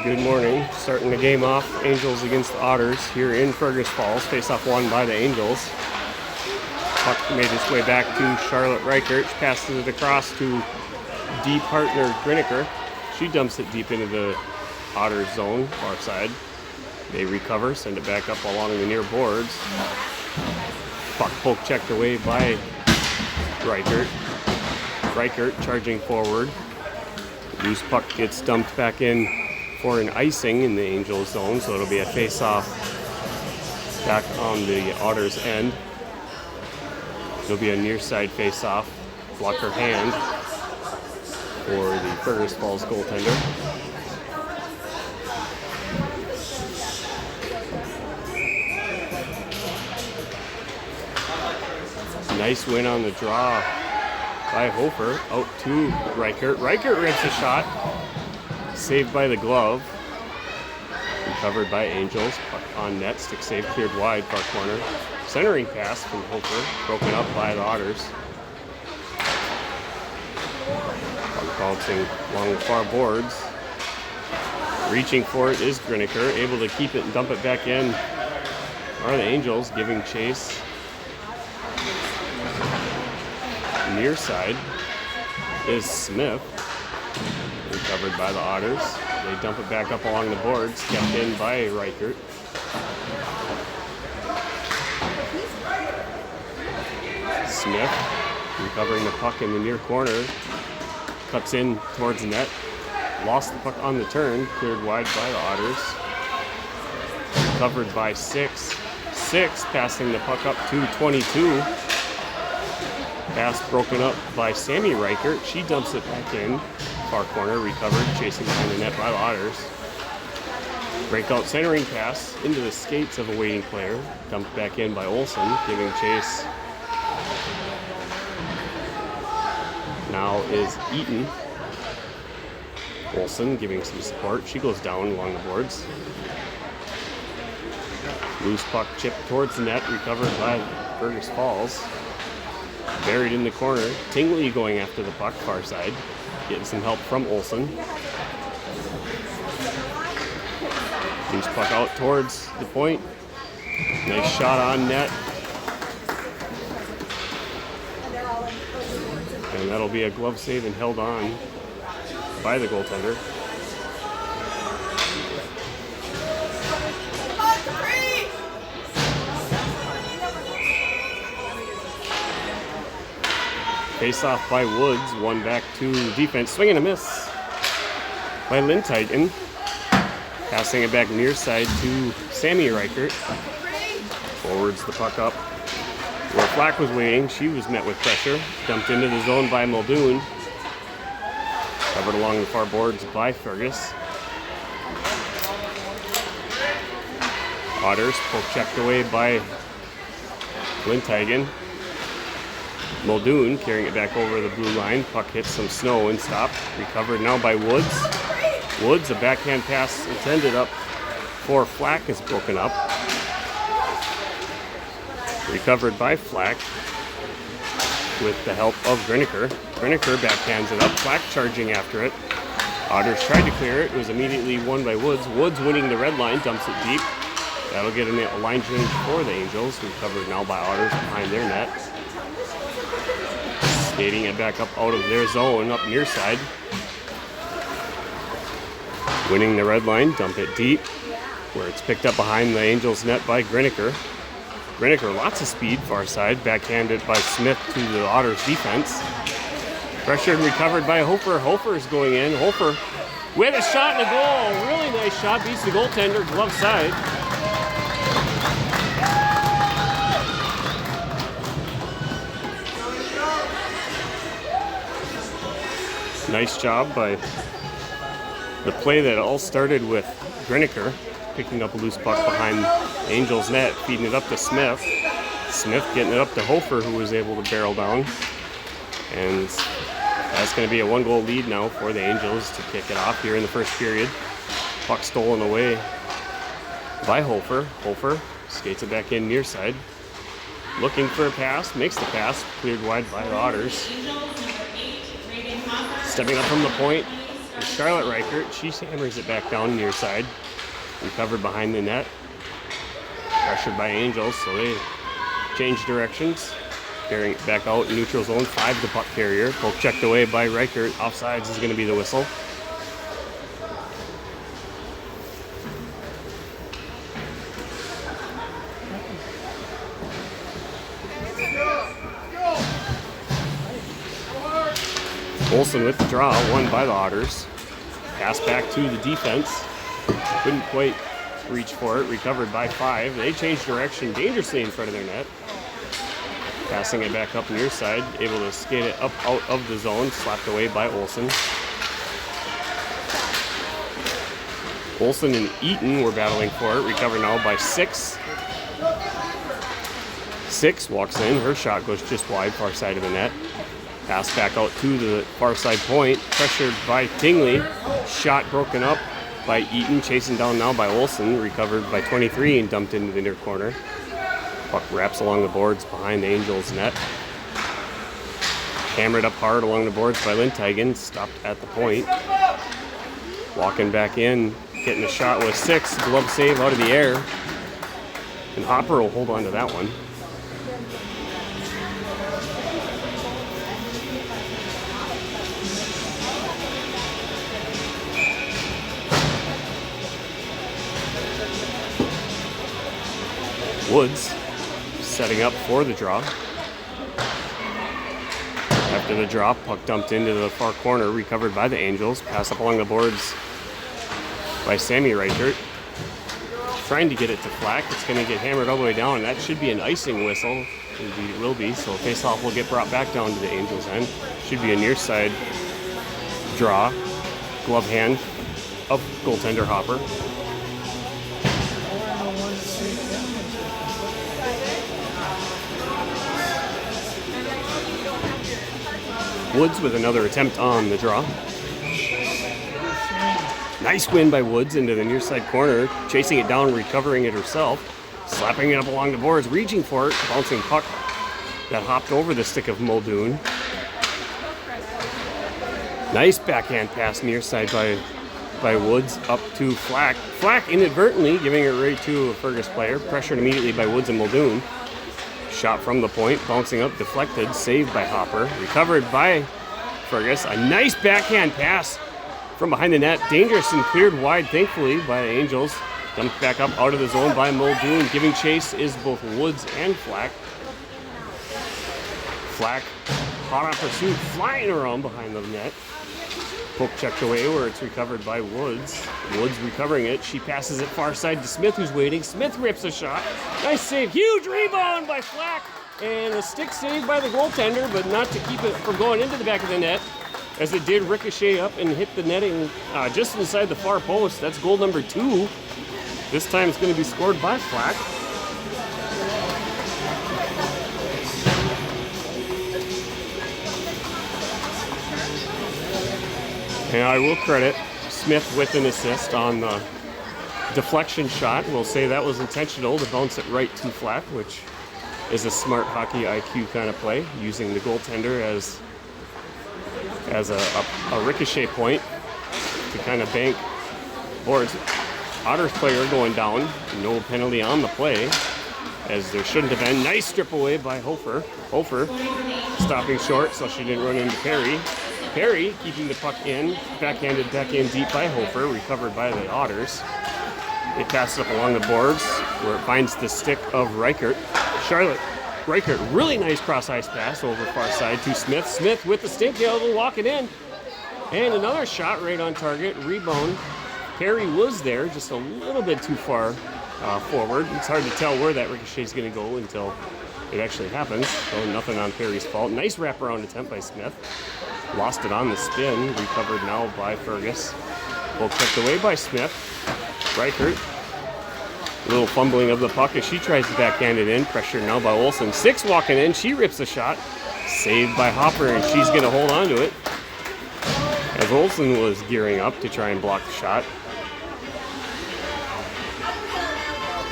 Good morning. Starting the game off, Angels against the Otters here in Fergus Falls. Face-off won by the Angels. Puck made its way back to Charlotte Reichert. She passes it across to D partner Griniker. She dumps it deep into the Otters zone, far side. They recover, send it back up along the near boards. Puck poke checked away by Reichert. Reichert charging forward. Loose puck gets dumped back in for an icing in the Angels zone, so it'll be a face-off back on the Otters end. It'll be a near side face-off, blocker hand for the Fergus Falls goaltender. Nice win on the draw by Hofer, out to Reichert. Reichert rips a shot, saved by the glove. Recovered by Angels, puck on net, stick save cleared wide, far corner. Centering pass from Hofer, broken up by the Otters. Puck bouncing along the far boards. Reaching for it is Griniker, able to keep it and dump it back in. Are the Angels giving chase. Near side is Smith, recovered by the Otters. They dump it back up along the boards, kept in by Reichert. Smith recovering the puck in the near corner, cuts in towards the net, lost the puck on the turn, cleared wide by the Otters. Recovered by Six, passing the puck up to 22. Pass broken up by Sammy Reichert. She dumps it back in. Far corner, recovered, chasing behind the net by the Otters. Breakout centering pass into the skates of a waiting player. Dumped back in by Olsen, giving chase. Now is Eaton. Olsen giving some support. She goes down along the boards. Loose puck chipped towards the net, recovered by Fergus Falls. Buried in the corner. Tingley going after the puck, far side. Getting some help from Olsen. Moves puck out towards the point. Nice shot on net. And that'll be a glove save and held on by the goaltender. Face off by Woods, one back to defense. Swing and a miss by Lindteigen. Passing it back near side to Sammy Reichert. Forwards the puck up where Flack was waiting. She was met with pressure. Dumped into the zone by Muldoon. Covered along the far boards by Fergus. Otters poke checked away by Lindteigen. Muldoon carrying it back over the blue line. Puck hits some snow and stopped. Recovered now by Woods. Woods, a backhand pass intended up for Flack is broken up. Recovered by Flack with the help of Griniker. Griniker backhands it up. Flack charging after it. Otters tried to clear it. It was immediately won by Woods. Woods winning the red line, dumps it deep. That'll get a line change for the Angels. Recovered now by Otters behind their net. Skating it back up out of their zone, up near side. Winning the red line, dump it deep, where it's picked up behind the Angels net by Griniker. Griniker, lots of speed, far side, backhanded by Smith to the Otters defense. Pressured, recovered by Hofer. Hofer's going in. Hofer with a shot and a goal. Really nice shot, beats the goaltender, glove side. Nice job by the play that all started with Griniker picking up a loose puck behind Angels net, feeding it up to Smith. Smith getting it up to Hofer, who was able to barrel down. And that's going to be a one-goal lead now for the Angels to kick it off here in the first period. Puck stolen away by Hofer. Hofer skates it back in near side. Looking for a pass, makes the pass, cleared wide by the Otters. Stepping up from the point And Charlotte Reichert, she hammers it back down near side. Recovered behind the net. Pressured by Angels, so they change directions. Carrying it back out in neutral zone. 5 the puck carrier. Poke checked away by Reichert. Offsides is going to be the whistle. Olsen with the draw, won by the Otters. Pass back to the defense. Couldn't quite reach for it. Recovered by 5. They changed direction dangerously in front of their net. Passing it back up near side. Able to skate it up out of the zone. Slapped away by Olsen. Olsen and Eaton were battling for it. Recovered now by 6. 6 walks in. Her shot goes just wide, far side of the net. Pass back out to the far side point. Pressured by Tingley. Shot broken up by Eaton. Chasing down now by Olsen. Recovered by 23 and dumped into the near corner. Puck wraps along the boards behind the Angels' net. Hammered up hard along the boards by Lindteigen. Stopped at the point. Walking back in. Getting a shot with 6. Glove save out of the air. And Hopper will hold on to that one. Woods setting up for the draw. After the drop, puck dumped into the far corner, recovered by the Angels. Pass up along the boards by Sammy Reichert. Trying to get it to Flack. It's going to get hammered all the way down. That should be an icing whistle. Indeed it will be. So face-off will get brought back down to the Angels' end. Should be a near side draw. Glove hand of goaltender Hopper. Woods with another attempt on the draw. Nice win by Woods into the near side corner, chasing it down, recovering it herself, slapping it up along the boards, reaching for it, bouncing puck that hopped over the stick of Muldoon. Nice backhand pass near side by Woods up to Flack. Flack inadvertently giving it right to a Fergus player, pressured immediately by Woods and Muldoon. Shot from the point, bouncing up, deflected, saved by Hopper, recovered by Fergus. A nice backhand pass from behind the net, dangerous and cleared wide, thankfully, by the Angels. Dumped back up out of the zone by Muldoon. Giving chase is both Woods and Flack. Flack, hot on pursuit, flying around behind the net. Poke checked away where it's recovered by Woods. Woods recovering it. She passes it far side to Smith, who's waiting. Smith rips a shot. Nice save. Huge rebound by Flack. And a stick save by the goaltender, but not to keep it from going into the back of the net, as it did ricochet up and hit the netting just inside the far post. That's goal number 2. This time it's going to be scored by Flack. And I will credit Smith with an assist on the deflection shot. We'll say that was intentional to bounce it right to Flack, which is a smart hockey IQ kind of play, using the goaltender as a ricochet point to kind of bank boards. Otters player going down. No penalty on the play, as there shouldn't have been. Nice strip away by Hofer. Hofer stopping short so she didn't run into Perry. Perry keeping the puck in, backhanded back in deep by Hofer, recovered by the Otters. They pass it up along the boards where it finds the stick of Reichert. Charlotte Reichert, really nice cross-ice pass over far side to Smith. Smith with the stick, able to walk it in. And another shot right on target, rebound. Perry was there, just a little bit too far forward. It's hard to tell where that ricochet is going to go until it actually happens. So nothing on Perry's fault. Nice wraparound attempt by Smith. Lost it on the spin, recovered now by Fergus. Well, kicked away by Smith. Reichert. A little fumbling of the puck as she tries to backhand it in. Pressured now by Olsen. 6 walking in. She rips a shot. Saved by Hopper, and she's going to hold on to it, as Olsen was gearing up to try and block the shot.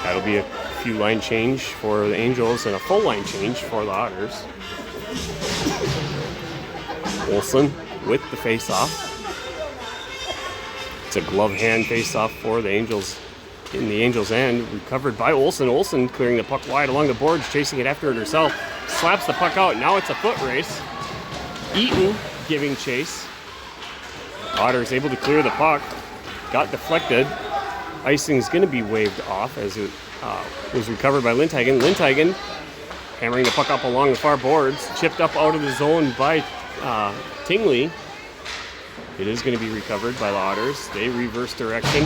That'll be a few line change for the Angels and a full line change for the Otters. Olsen with the face-off. It's a glove hand face-off for the Angels in the Angels' end. Recovered by Olsen. Olsen clearing the puck wide along the boards, chasing it after it herself. Slaps the puck out. Now it's a foot race. Eaton giving chase. Otters able to clear the puck. Got deflected. Icing's going to be waved off as it was recovered by Lindhagen. Lindhagen hammering the puck up along the far boards. Chipped up out of the zone by Tingley. It is going to be recovered by the Otters. They reverse direction.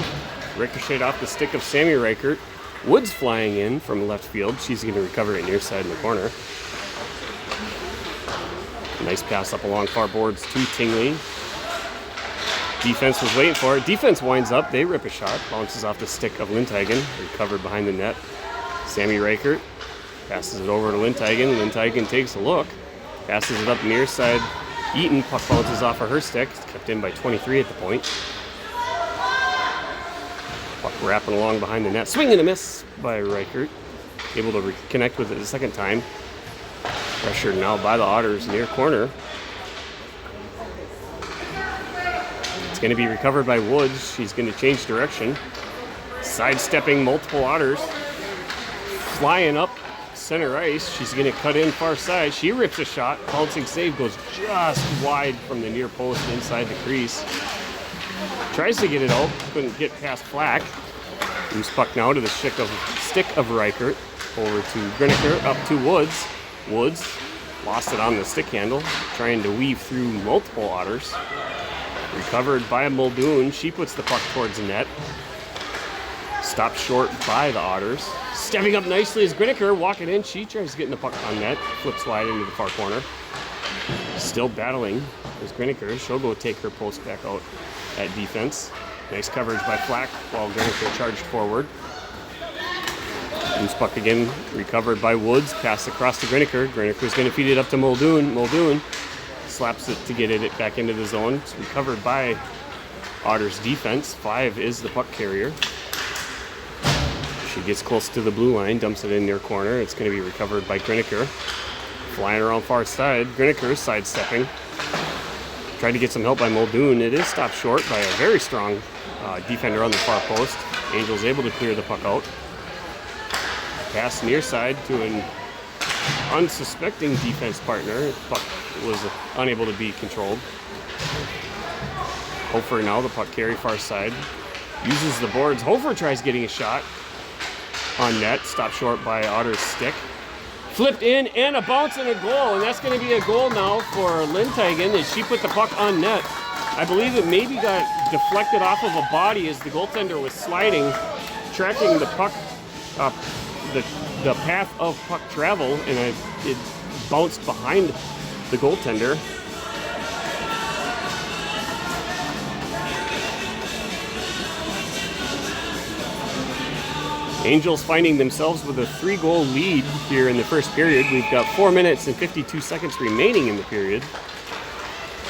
Ricochet off the stick of Sammy Reichert. Woods flying in from left field. She's going to recover it near side in the corner. Nice pass up along far boards to Tingley. Defense was waiting for it. Defense winds up. They rip a shot. Bounces off the stick of Lindhagen. Recovered behind the net. Sammy Reichert passes it over to Lindhagen. Lindhagen takes a look. Passes it up near side. Eaton, puck bounces off of her stick. It's kept in by 23 at the point. Puck wrapping along behind the net. Swing and a miss by Reichert. Able to reconnect with it the second time. Pressured now by the Otters near corner. It's going to be recovered by Woods. She's going to change direction. Sidestepping multiple Otters. Flying up center ice. She's going to cut in far side. She rips a shot. Bouncing save goes just wide from the near post inside the crease. Tries to get it out. Couldn't get past Flack. Loose puck now to the stick of Reichert. Over to Griniker. Up to Woods. Woods lost it on the stick handle. Trying to weave through multiple Otters. Recovered by Muldoon. She puts the puck towards the net. Stopped short by the Otters. Stepping up nicely is Griniker. Walking in. She tries getting the puck on net. Flips wide into the far corner. Still battling is Griniker. She'll go take her post back out at defense. Nice coverage by Flack while Griniker charged forward. Loose puck again. Recovered by Woods. Pass across to Griniker. Griniker's going to feed it up to Muldoon. Muldoon slaps it to get it back into the zone. It's recovered by Otters defense. 5 is the puck carrier. She gets close to the blue line, dumps it in near corner. It's going to be recovered by Griniker. Flying around far side. Griniker sidestepping. Tried to get some help by Muldoon. It is stopped short by a very strong defender on the far post. Angels able to clear the puck out. Pass near side to an unsuspecting defense partner. Puck was unable to be controlled. Hofer now the puck carry far side. Uses the boards. Hofer tries getting a shot on net. Stopped short by Otter's stick. Flipped in and a bounce and a goal. And that's going to be a goal now for Lindhagen as she put the puck on net. I believe it maybe got deflected off of a body as the goaltender was sliding, tracking the puck up the path of puck travel, and it bounced behind the goaltender. Angels finding themselves with a 3-goal lead here in the first period. We've got 4 minutes and 52 seconds remaining in the period.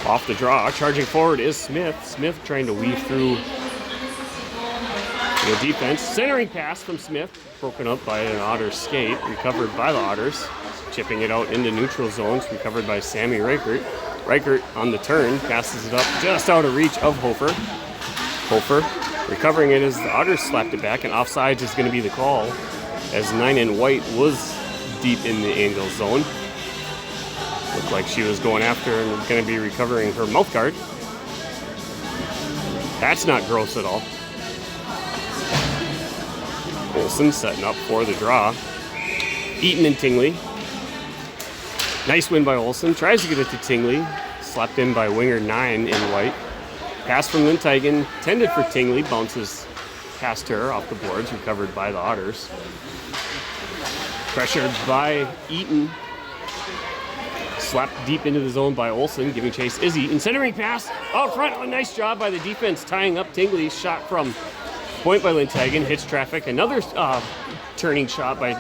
Off the draw, charging forward is Smith. Smith trying to weave through the defense. Centering pass from Smith, broken up by an Otters skate, recovered by the Otters. Chipping it out into neutral zones, recovered by Sammy Reichert. Reichert on the turn, passes it up just out of reach of Hofer. Hofer recovering it as the Otters slapped it back, and offsides is going to be the call as 9 and White was deep in the Angels zone. Looked like she was going after and going to be recovering her mouth guard. That's not gross at all. Olsen setting up for the draw. Eaton and Tingley. Nice win by Olsen. Tries to get it to Tingley. Slapped in by winger 9 in White. Pass from Lindhagen. Tended for Tingley. Bounces past her off the boards. Recovered by the Otters. Pressured by Eaton. Slapped deep into the zone by Olsen. Giving chase is Eaton. Centering pass out front. A nice job by the defense tying up Tingley. Shot from point by Lindhagen. Hits traffic. Another turning shot by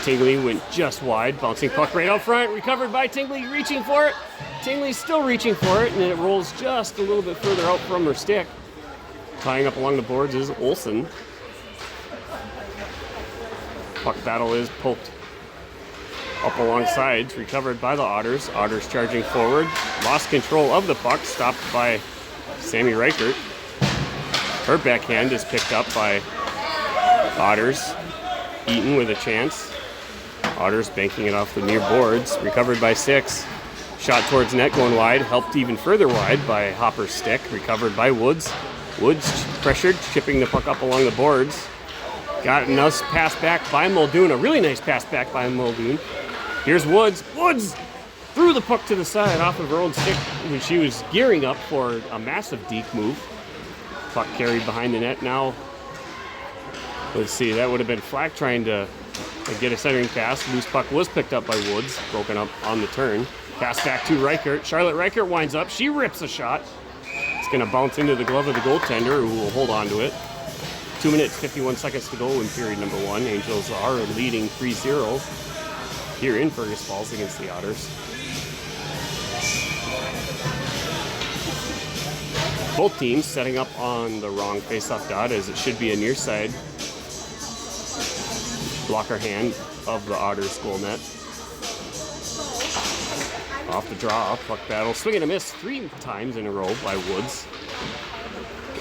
Tingley. Went just wide. Bouncing puck right out front. Recovered by Tingley. Reaching for it. Tingley still reaching for it. And it rolls just a little bit further out from her stick. Tying up along the boards is Olsen. Puck battle is poked up along sides, recovered by the Otters. Otters charging forward. Lost control of the puck. Stopped by Sammy Reichert. Her backhand is picked up by Otters. Eaton with a chance. Otters banking it off the near boards. Recovered by 6. Shot towards net going wide. Helped even further wide by Hopper's stick. Recovered by Woods. Woods pressured, chipping the puck up along the boards. Got a nice pass back by Muldoon. A really nice pass back by Muldoon. Here's Woods. Woods threw the puck to the side off of her own stick when she was gearing up for a massive deke move. Puck carried behind the net now. Let's see, that would have been Flack trying to get a centering pass. Loose puck was picked up by Woods, broken up on the turn. Pass back to Reichert. Charlotte Reichert winds up. She rips a shot. It's going to bounce into the glove of the goaltender, who will hold on to it. 2 minutes, 51 seconds to go in period number 1. Angels are leading 3-0 here in Fergus Falls against the Otters. Both teams setting up on the wrong face-off dot, as it should be a near side blocker hand of the Otters goal net. Off the draw, puck battle, swing and a miss 3 times in a row by Woods.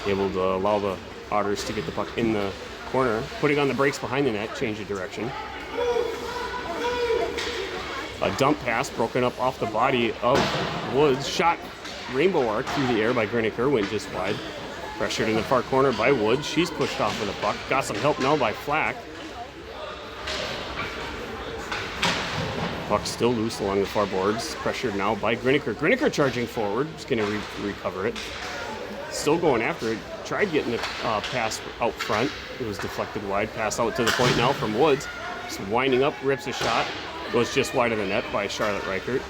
Able to allow the Otters to get the puck in the corner, putting on the brakes behind the net, change of direction. A dump pass broken up off the body of Woods. Shot rainbow arc through the air by Griniker, went just wide. Pressured in the far corner by Woods. She's pushed off with the puck. Got some help now by Flack. Puck still loose along the far boards. Pressured now by Griniker. Griniker charging forward. Just going to recover it. Still going after it. Tried getting the pass out front. It was deflected wide. Pass out to the point now from Woods. Just winding up, rips a shot. Goes just wide of the net by Charlotte Reichert.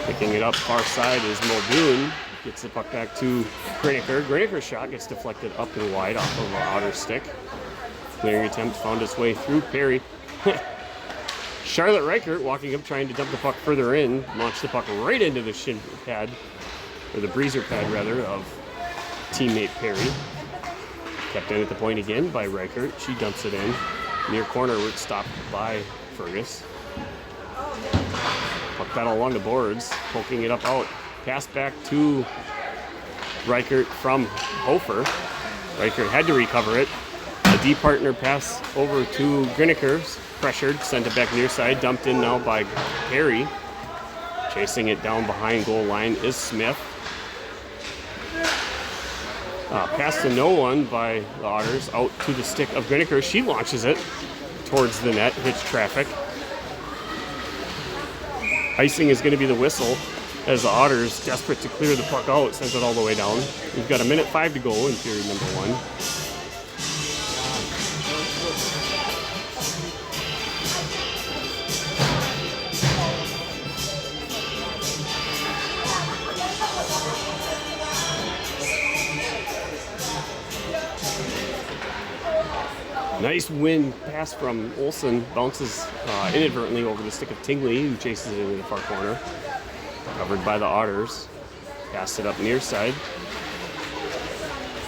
Picking it up far side is Muldoon. Gets the puck back to Griniker. Griniker's shot gets deflected up and wide off of Otter's stick. Clearing attempt found its way through Perry. Charlotte Reichert walking up trying to dump the puck further in. Launched the puck right into the shin pad, or the breezer pad rather, of teammate Perry. Kept in at the point again by Reichert. She dumps it in. Near corner where it's stopped by Fergus. Puck battle along the boards, poking it up out. Pass back to Reichert from Hofer. Reichert had to recover it. A deep partner pass over to Griniker. Pressured, sent it back near side. Dumped in now by Perry. Chasing it down behind goal line is Smith. Pass to no one by the Otters. Out to the stick of Griniker. She launches it towards the net. Hits traffic. Icing is going to be the whistle as the Otters, desperate to clear the puck out, sends it all the way down. We've got 1:05 to go in period number 1. Nice wind pass from Olsen, bounces inadvertently over the stick of Tingley, who chases it into the far corner. Covered by the Otters. Passed it up near side.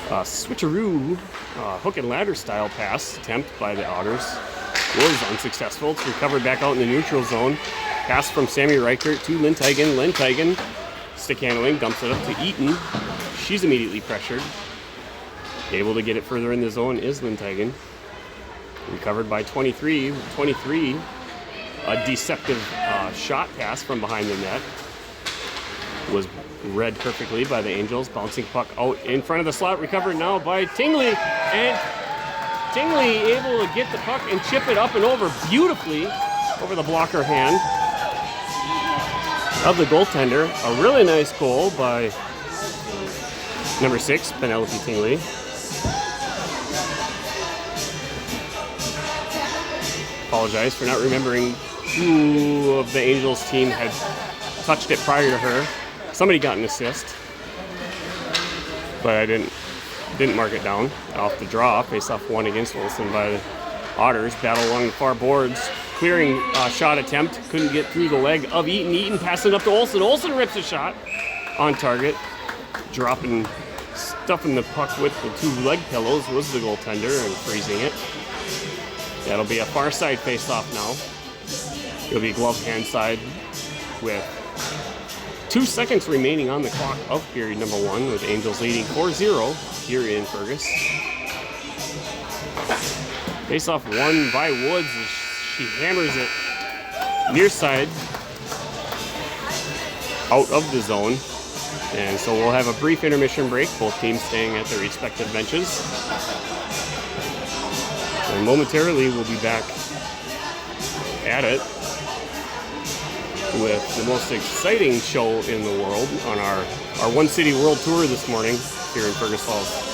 Switcheroo, hook and ladder style pass attempt by the Otters was unsuccessful. It's recovered back out in the neutral zone. Pass from Sammy Reichert to Lindteigen. Lindteigen, stick handling, dumps it up to Eaton. She's immediately pressured. Able to get it further in the zone is Lindteigen. Recovered by 23. 23, a deceptive shot pass from behind the net. Was read perfectly by the Angels. Bouncing puck out in front of the slot. Recovered now by Tingley. And Tingley able to get the puck and chip it up and over beautifully over the blocker hand of the goaltender. A really nice goal by number 6, Penelope Tingley. Apologize for not remembering who of the Angels team had touched it prior to her. Somebody got an assist, but I didn't mark it down. Off the draw, face off 1 against Olsen by the Otters. Battle along the far boards. Clearing shot attempt. Couldn't get through the leg of Eaton. Eaton passing up to Olsen. Olsen rips a shot on target. Stuffing the puck with the 2 leg pillows was the goaltender and freezing it. That'll be a far side face off now. It'll be glove hand side with 2 seconds remaining on the clock of period number 1, with Angels leading 4-0 here in Fergus. Face off won by Woods as she hammers it near side out of the zone. And so we'll have a brief intermission break, both teams staying at their respective benches. And momentarily we'll be back at it with the most exciting show in the world on our One City World Tour this morning here in Fergus Falls.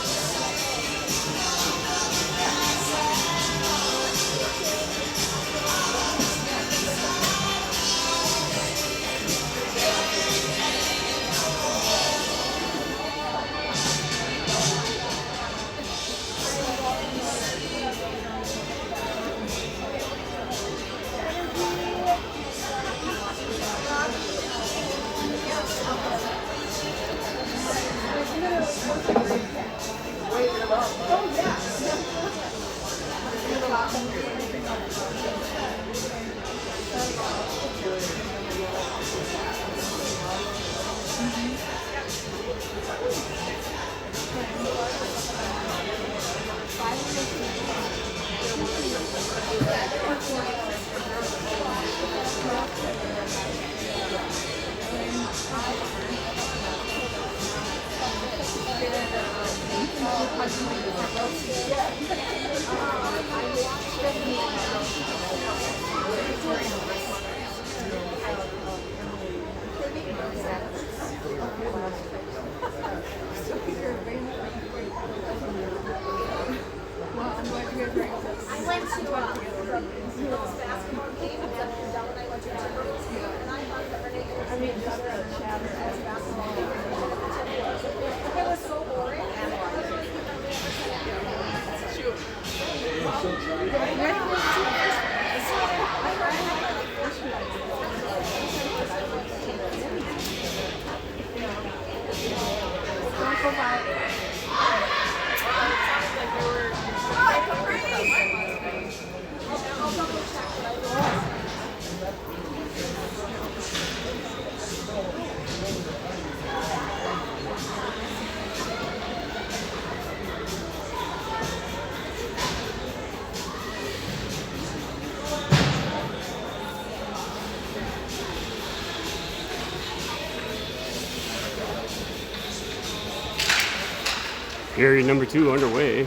Period number 2 underway.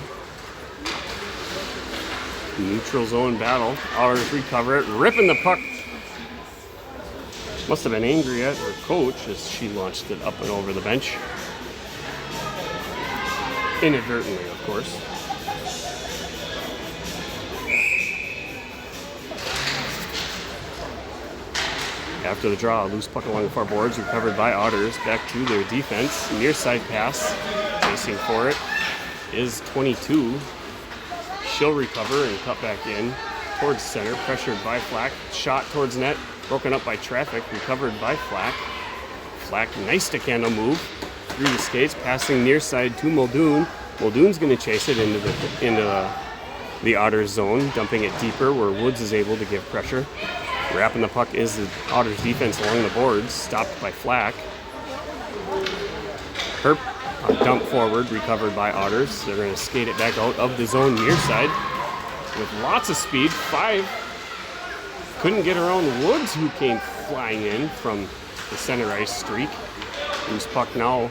Neutral zone battle. Otters recover it, ripping the puck. Must have been angry at her coach as she launched it up and over the bench. Inadvertently, of course. After the draw, a loose puck along the far boards, recovered by Otters. Back to their defense. Near side pass. Chasing for it is 22. She'll recover and cut back in towards center. Pressured by Flack. Shot towards net. Broken up by traffic. Recovered by Flack. Flack, nice stick-handle move through the skates. Passing near side to Muldoon. Muldoon's going to chase it into the Otters zone. Dumping it deeper where Woods is able to give pressure. Wrapping the puck is the Otters defense along the boards. Stopped by Flack. Herp. Dump forward, recovered by Otters. They're going to skate it back out of the zone near side with lots of speed. 5 couldn't get around Woods, who came flying in from the center ice streak. Loose puck now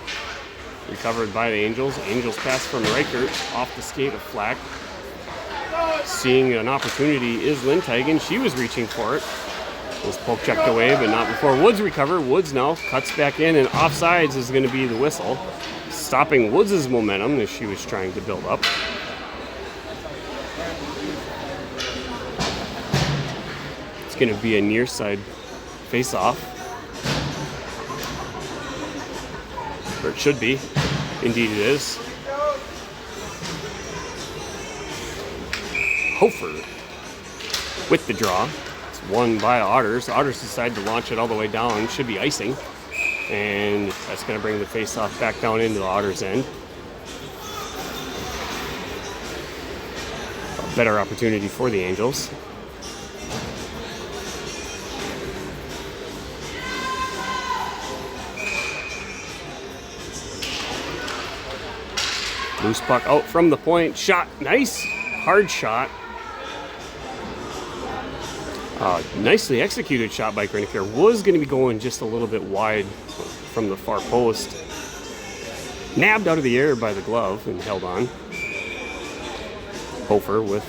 recovered by the Angels. Angels pass from Reichert off the skate of Flack. Seeing an opportunity is Lindhagen. She was reaching for it. Was poke checked away, but not before Woods recovered. Woods now cuts back in, and offsides is going to be the whistle, stopping Woods' momentum as she was trying to build up. It's going to be a near side face-off. Or it should be. Indeed it is. Hofer with the draw. It's won by Otters. Otters decide to launch it all the way down. Should be icing. And that's going to bring the face-off back down into the Otters' end. A better opportunity for the Angels. Loose puck out from the point. Shot. Nice. Hard shot. Nicely executed shot by Griniker. Was going to be going just a little bit wide from the far post. Nabbed out of the air by the glove and held on. Hofer with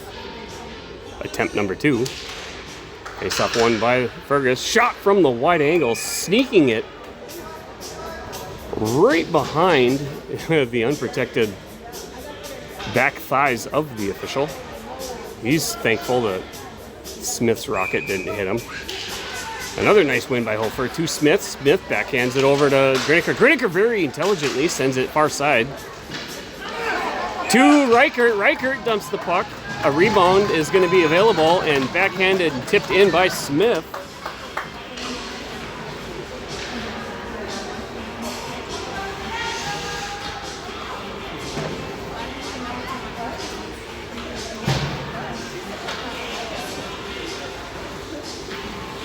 attempt number 2. Face off one by Fergus. Shot from the wide angle, sneaking it right behind the unprotected back thighs of the official. He's thankful that Smith's rocket didn't hit him. Another nice win by Hofer to Smith. Smith backhands it over to Griniker. Griniker very intelligently sends it far side to Reichert. Reichert dumps the puck. A rebound is going to be available and backhanded and tipped in by Smith.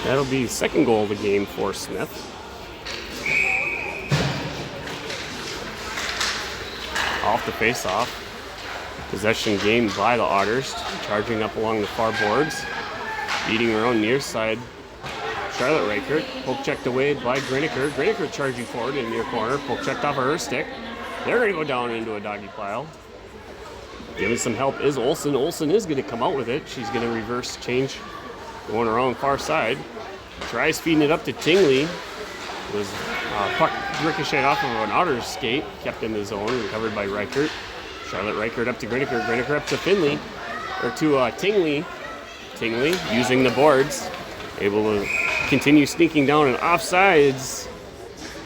That'll be second goal of the game for Smith. Off the face-off. Possession gained by the Otters, charging up along the far boards. Beating around near side. Charlotte Reichert, poke checked away by Griniker. Griniker charging forward in near corner, poke checked off of her stick. They're going to go down into a doggy pile. Giving some help is Olsen. Olsen is going to come out with it. She's going to reverse change, going around far side. Tries feeding it up to Tingley. Was puck ricocheted off of an Otters skate, kept in the zone, recovered by Reichert. Charlotte Reichert up to Griniker. Griniker up to Finley, or to Tingley. Tingley using the boards, able to continue sneaking down, and offsides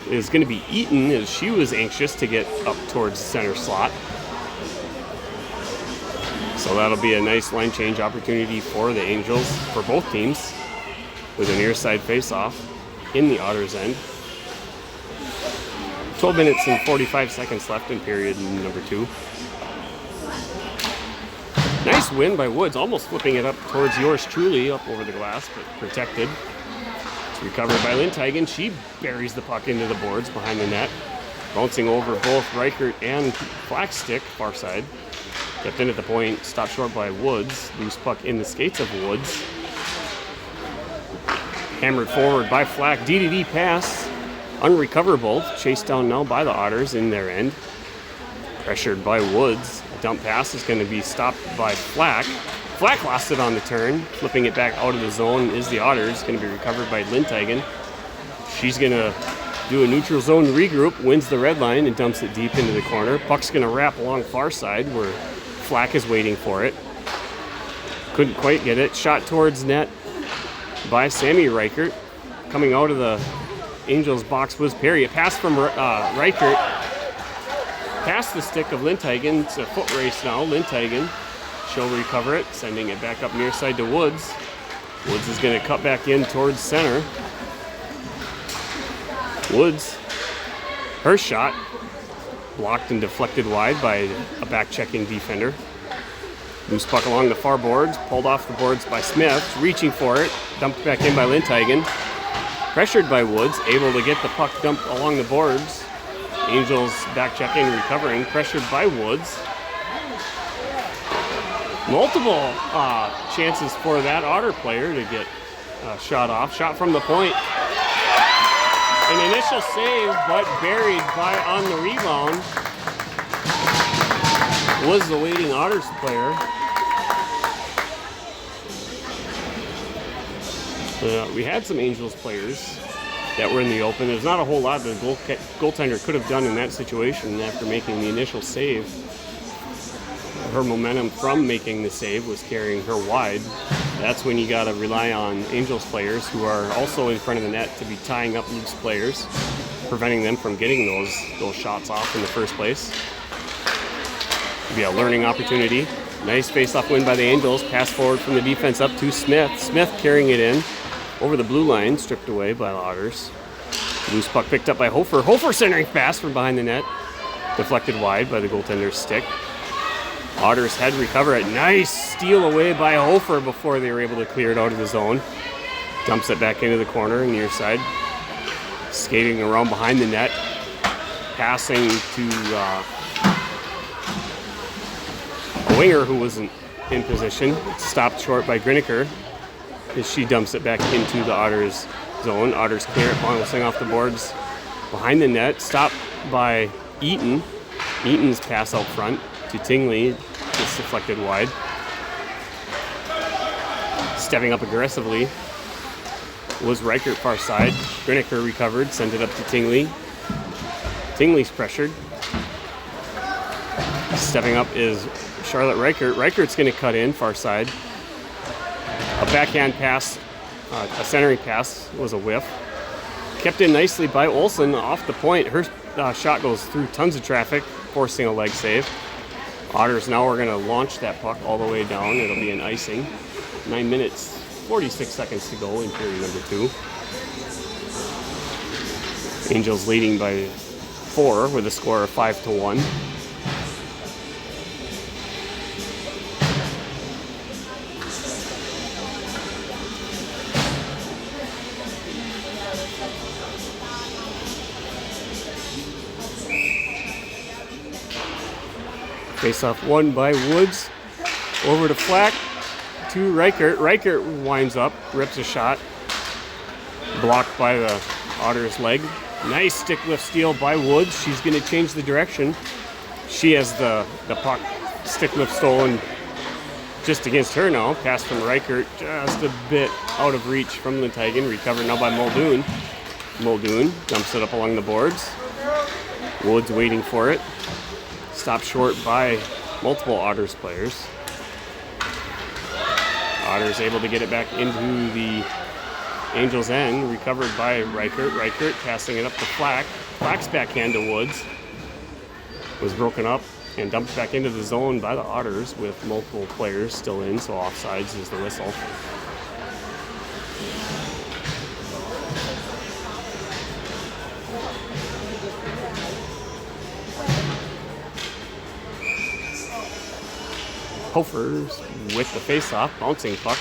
is going to be Eaton as she was anxious to get up towards the center slot. So that'll be a nice line change opportunity for the Angels, for both teams, with a near side face-off in the Otters end. 12 minutes and 45 seconds left in period number 2. Nice win by Woods, almost flipping it up towards yours truly, up over the glass, but protected. It's recovered by Lindhagen. She buries the puck into the boards behind the net, bouncing over both Reichert and Flackstick, far side. Kept in at the point, stopped short by Woods. Loose puck in the skates of Woods. Hammered forward by Flack. DDD pass, unrecoverable. Chased down now by the Otters in their end. Pressured by Woods. Dump pass is going to be stopped by Flack. Flack lost it on the turn. Flipping it back out of the zone is the Otters. Going to be recovered by Lindhagen. She's going to do a neutral zone regroup, wins the red line, and dumps it deep into the corner. Puck's going to wrap along far side where Flack is waiting for it. Couldn't quite get it. Shot towards net by Sammy Reichert. Coming out of the Angels box was Perry. A pass from Reichert. Past the stick of Lindhagen. It's a foot race now. Lindhagen, she'll recover it, sending it back up near side to Woods. Woods is going to cut back in towards center. Woods, her shot, blocked and deflected wide by a back-checking defender. Loose puck along the far boards, pulled off the boards by Smith, reaching for it, dumped back in by Lindhagen. Pressured by Woods, able to get the puck dumped along the boards. Angels back-checking, recovering, pressured by Woods. Multiple chances for that Otter player to get shot off. Shot from the point. An initial save, but buried by on the rebound was the waiting Otters player. We had some Angels players that were in the open. There's not a whole lot the goaltender could have done in that situation after making the initial save. Her momentum from making the save was carrying her wide. That's when you got to rely on Angels players who are also in front of the net to be tying up loose players, preventing them from getting those shots off in the first place. It'll be a learning opportunity. Nice face-off win by the Angels. Pass forward from the defense up to Smith. Smith carrying it in over the blue line, stripped away by the Otters. Loose puck picked up by Hofer. Hofer centering fast from behind the net. Deflected wide by the goaltender's stick. Otters had recover it. Nice steal away by Hofer before they were able to clear it out of the zone. Dumps it back into the corner near side. Skating around behind the net. Passing to A winger who wasn't in position, stopped short by Griniker as she dumps it back into the Otters zone. Otters clear it, bouncing off the boards behind the net, stopped by Eaton. Eaton's pass out front to Tingley, gets deflected wide. Stepping up aggressively was Reichert far side. Griniker recovered, sent it up to Tingley. Tingley's pressured. Stepping up is Charlotte Reichert. Reichert's going to cut in far side. A backhand pass, a centering pass was a whiff. Kept in nicely by Olsen off the point. Her shot goes through tons of traffic, forcing a leg save. Otters now are going to launch that puck all the way down. It'll be an icing. 9 minutes, 46 seconds to go in period number 2. Angels leading by 4 with a score of 5-1. Face-off won by Woods. Over to Flack. To Reichert. Reichert winds up, rips a shot. Blocked by the Otters' leg. Nice stick lift steal by Woods. She's going to change the direction. She has the puck stick lift stolen just against her now. Pass from Reichert just a bit out of reach from Linthagen. Recovered now by Muldoon. Muldoon dumps it up along the boards. Woods waiting for it. Stopped short by multiple Otters players. Otters able to get it back into the Angels' end. Recovered by Reichert. Reichert passing it up to Flack. Flack's backhand to Woods was broken up and dumped back into the zone by the Otters with multiple players still in, so offsides is the whistle. Hofer's with the face-off, bouncing puck.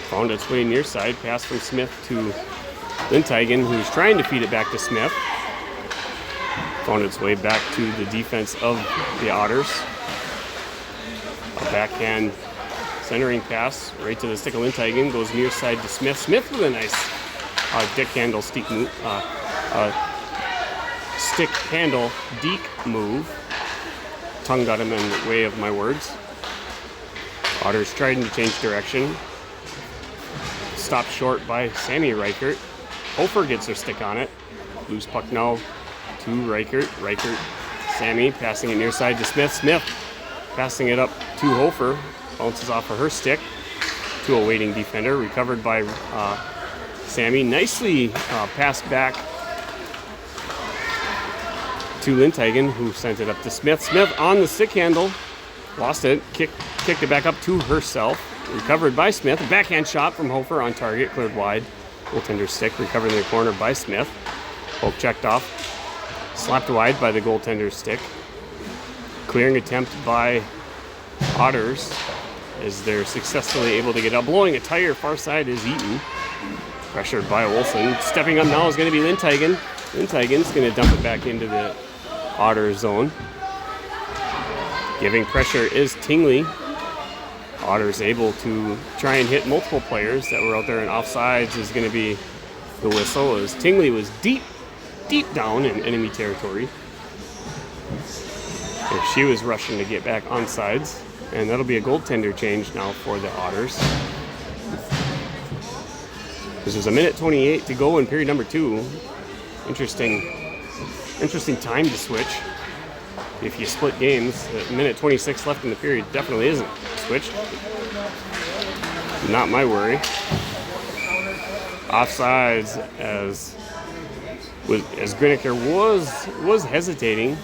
Found its way near side, pass from Smith to Linthagen, who's trying to feed it back to Smith. Found its way back to the defense of the Otters. A backhand centering pass right to the stick of Linthagen, goes near side to Smith. Smith with a nice stick handle deke move. Tongue got him in the way of my words. Otters trying to change direction. Stopped short by Sammy Reichert. Hofer gets her stick on it. Loose puck now to Reichert. Reichert, Sammy passing it near side to Smith. Smith passing it up to Hofer. Bounces off of her stick to a waiting defender. Recovered by Sammy. Nicely passed back to Linthagen, who sent it up to Smith. Smith on the stick handle. Lost it. Kicked it back up to herself. Recovered by Smith. A backhand shot from Hofer on target. Cleared wide. Goaltender's stick. Recovered in the corner by Smith. Poke checked off. Slapped wide by the goaltender's stick. Clearing attempt by Otters as they're successfully able to get out. Blowing a tire far side is Eaton. Pressured by Olsen. Stepping up now is going to be Linthagen. Linthagen's going to dump it back into the Otters zone. Giving pressure is Tingley. Otters able to try and hit multiple players that were out there, and offsides is going to be the whistle as Tingley was deep down in enemy territory. And she was rushing to get back on sides, and that'll be a goaltender change now for the Otters. This is a minute 28 to go in period number 2. Interesting time to switch. If you split games, a minute 26 left in the period definitely isn't switched. Not my worry. Offsides as Griniker was hesitating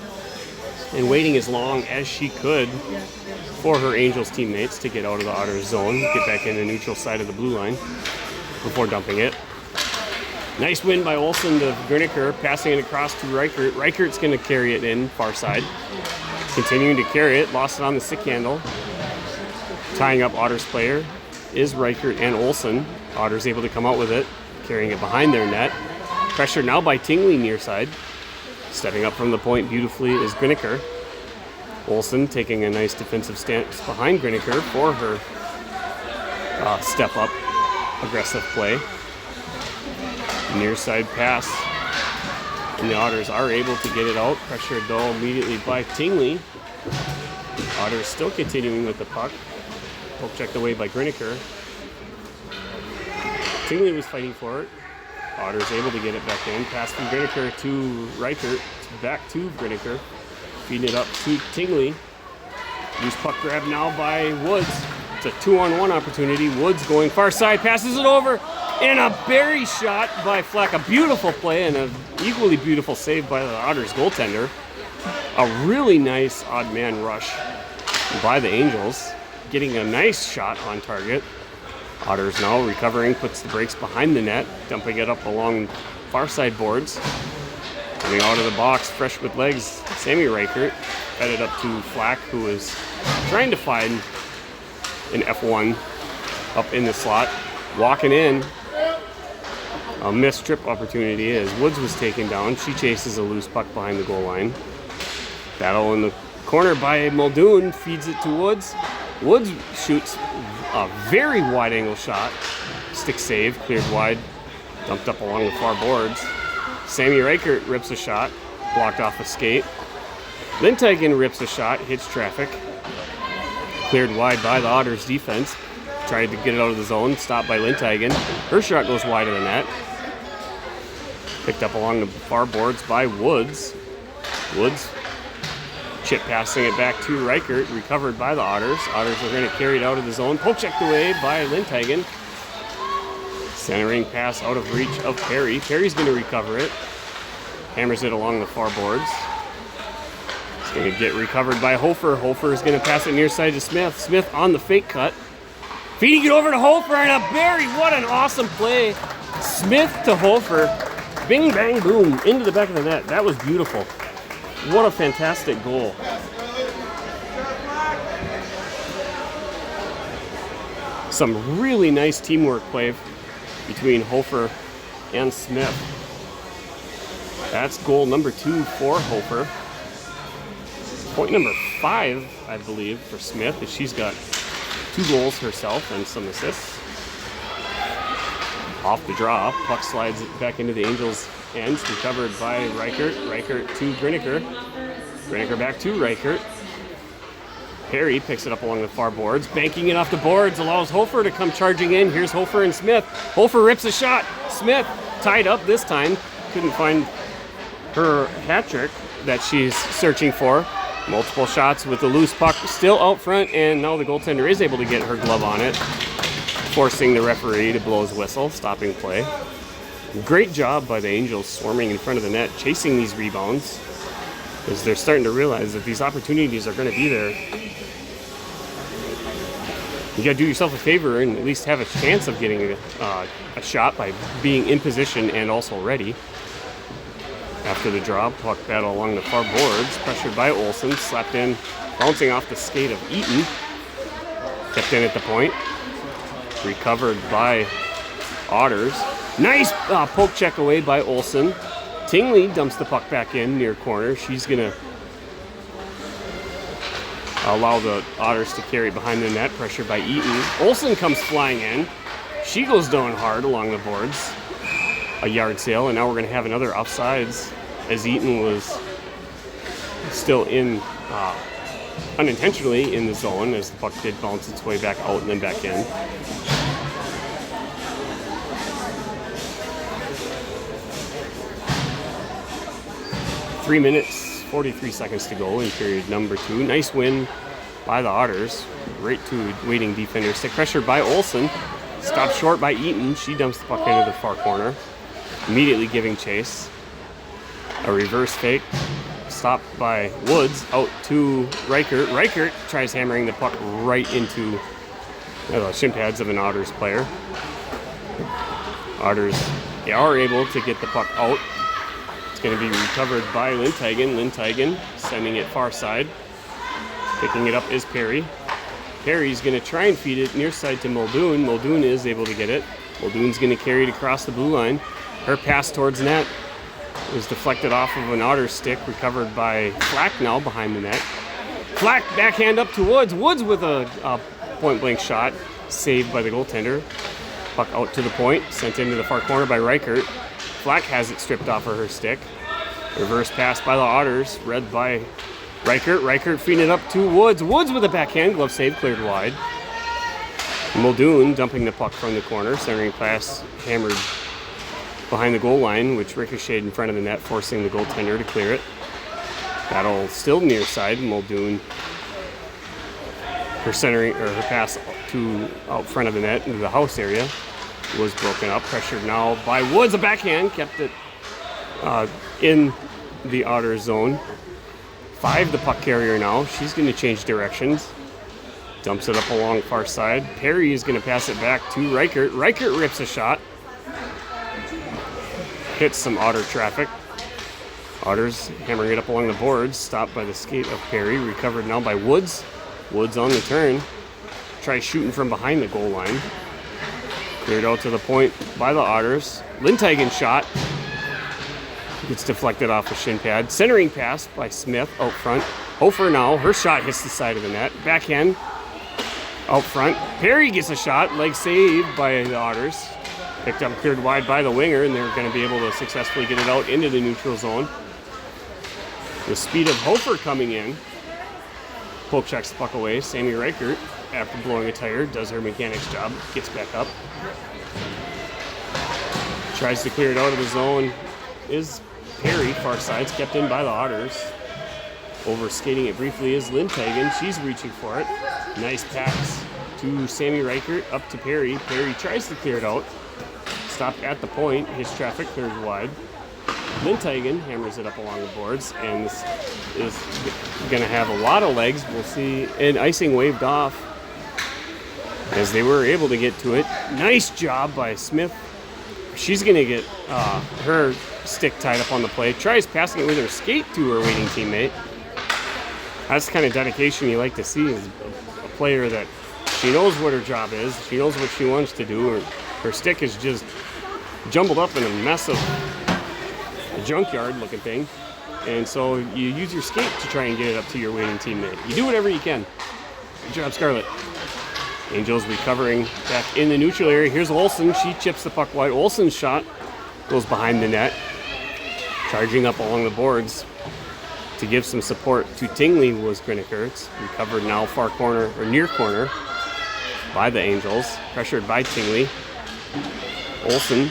and waiting as long as she could for her Angels teammates to get out of the Otters zone, get back in the neutral side of the blue line before dumping it. Nice win by Olsen to Griniker, passing it across to Reichert. Reichert's going to carry it in far side. Continuing to carry it, lost it on the stick handle. Tying up Otters player is Reichert and Olsen. Otters able to come out with it, carrying it behind their net. Pressure now by Tingley near side. Stepping up from the point beautifully is Griniker. Olsen taking a nice defensive stance behind Griniker for her step up aggressive play. Near side pass. And the Otters are able to get it out. Pressured though immediately by Tingley. Otters still continuing with the puck. Poke checked away by Griniker. Tingley was fighting for it. Otters able to get it back in. Pass from Griniker to Reichert. Back to Griniker. Feeding it up to Tingley. Loose puck grab now by Woods. It's a 2-on-1 opportunity. Woods going far side. Passes it over. And a berry shot by Fleck. A beautiful play and an equally beautiful save by the Otters goaltender. A really nice odd man rush by the Angels. Getting a nice shot on target. Otters now recovering, puts the brakes behind the net, dumping it up along far side boards. Coming out of the box, fresh with legs, Sammy Reichert. Fed it up to Flack, who is trying to find an F1 up in the slot. Walking in. A missed trip opportunity as Woods was taken down. She chases a loose puck behind the goal line. Battle in the corner by Muldoon, feeds it to Woods. Woods shoots a very wide angle shot. Stick save, cleared wide, dumped up along the far boards. Sammy Reichert rips a shot, blocked off a skate. Linteigen rips a shot, hits traffic. Cleared wide by the Otters defense. Tried to get it out of the zone, stopped by Linteigen. Her shot goes wide of the net. Picked up along the far boards by Woods. Woods chip passing it back to Reichert, recovered by the Otters. Otters are going to carry it out of the zone. Poke checked away by Linteigen. Centering pass out of reach of Perry. Perry's going to recover it. Hammers it along the far boards. It's going to get recovered by Hofer. Hofer is going to pass it near side to Smith. Smith on the fake cut. Feeding it over to Hofer and a berry. What an awesome play. Smith to Hofer. Bing, bang, boom. Into the back of the net. That was beautiful. What a fantastic goal. Some really nice teamwork play between Hofer and Smith. That's goal number 2 for Hofer. Point number 5, I believe, for Smith, as she's got 2 goals herself and some assists. Off the draw, puck slides back into the Angels' ends, recovered by Reichert. Reichert to Griniker. Griniker back to Reichert. Perry picks it up along the far boards, banking it off the boards, allows Hofer to come charging in. Here's Hofer and Smith. Hofer rips a shot. Smith tied up this time. Couldn't find her hat trick that she's searching for. Multiple shots with the loose puck still out front, and now the goaltender is able to get her glove on it, forcing the referee to blow his whistle, stopping play. Great job by the Angels swarming in front of the net, chasing these rebounds, as they're starting to realize that these opportunities are going to be there. You got to do yourself a favor and at least have a chance of getting a shot by being in position and also ready. After the draw, puck battle along the far boards, pressured by Olsen, slapped in, bouncing off the skate of Eaton. Kept in at the point. Recovered by Otters. Nice poke check away by Olsen. Tingley dumps the puck back in near corner. She's going to allow the Otters to carry behind the net, pressured by Eaton. Olsen comes flying in. She goes down hard along the boards. A yard sale, and now we're going to have another offsides, as Eaton was still in unintentionally in the zone, as the puck did bounce its way back out and then back in. Three minutes, 43 seconds to go in period number 2. Nice win by the Otters. Right to waiting defender. Stick pressure by Olsen. Stopped short by Eaton. She dumps the puck into the far corner, immediately giving chase. A reverse fake. Stopped by Woods. Out to Reichert. Reichert tries hammering the puck right into the shin pads of an Otters player. Otters are able to get the puck out. It's going to be recovered by Linteigen. Linteigen sending it far side. Picking it up is Perry. Perry's going to try and feed it near side to Muldoon. Muldoon is able to get it. Muldoon's going to carry it across the blue line. Her pass towards net was deflected off of an Otter stick, recovered by Flack now behind the net. Flack backhand up to Woods. Woods with a point blank shot, saved by the goaltender. Puck out to the point, sent into the far corner by Reichert. Flack has it stripped off of her stick. Reverse pass by the Otters, read by Reichert. Reichert feeding it up to Woods. Woods with a backhand glove save, cleared wide. Muldoon dumping the puck from the corner, centering pass hammered behind the goal line, which ricocheted in front of the net, forcing the goaltender to clear it. Battle still near side. Muldoon, her centering or her pass to out front of the net into the house area was broken up. Pressured now by Woods. A backhand kept it in the Otter zone. 5, the puck carrier now. She's going to change directions. Dumps it up along far side. Perry is going to pass it back to Reichert. Reichert rips a shot. Hits some Otter traffic. Otters hammering it up along the boards. Stopped by the skate of Perry. Recovered now by Woods. Woods on the turn. Tries shooting from behind the goal line. Cleared out to the point by the Otters. Lindhagen shot. Gets deflected off a shin pad. Centering pass by Smith out front. Hofer now. Her shot hits the side of the net. Backhand out front. Perry gets a shot. Leg saved by the Otters. Picked up, cleared wide by the winger, and they're going to be able to successfully get it out into the neutral zone. The speed of Hofer coming in. Poke checks the puck away. Sammy Reichert, after blowing a tire, does her mechanic's job. Gets back up. Tries to clear it out of the zone. Is Perry, far side's kept in by the Otters. Over skating it briefly is Lindhagen. She's reaching for it. Nice pass to Sammy Reichert, up to Perry. Perry tries to clear it out. Stopped at the point. His traffic cleared wide. Lindhagen hammers it up along the boards, and this is going to have a lot of legs. We'll see an icing waved off as they were able to get to it. Nice job by Smith. She's going to get her stick tied up on the play. Tries passing it with her skate to her waiting teammate. That's the kind of dedication you like to see, is a player that she knows what her job is. She knows what she wants to do. Her stick is just jumbled up in a mess of a junkyard looking thing. And so you use your skate to try and get it up to your waiting teammate. You do whatever you can. Good job, Scarlett. Angels recovering back in the neutral area. Here's Olsen. She chips the puck wide. Olsen's shot goes behind the net. Charging up along the boards to give some support to Tingley was Grinikertz. Recovered now far corner, or near corner, by the Angels. Pressured by Tingley. Olsen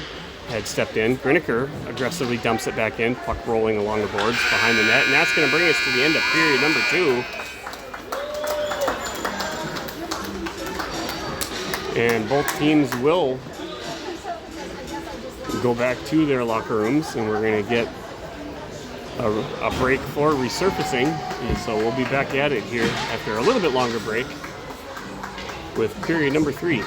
had stepped in. Griniker aggressively dumps it back in. Puck rolling along the boards behind the net. And that's going to bring us to the end of period number 2. And both teams will go back to their locker rooms, and we're going to get a break for resurfacing. And so we'll be back at it here after a little bit longer break with period number 3.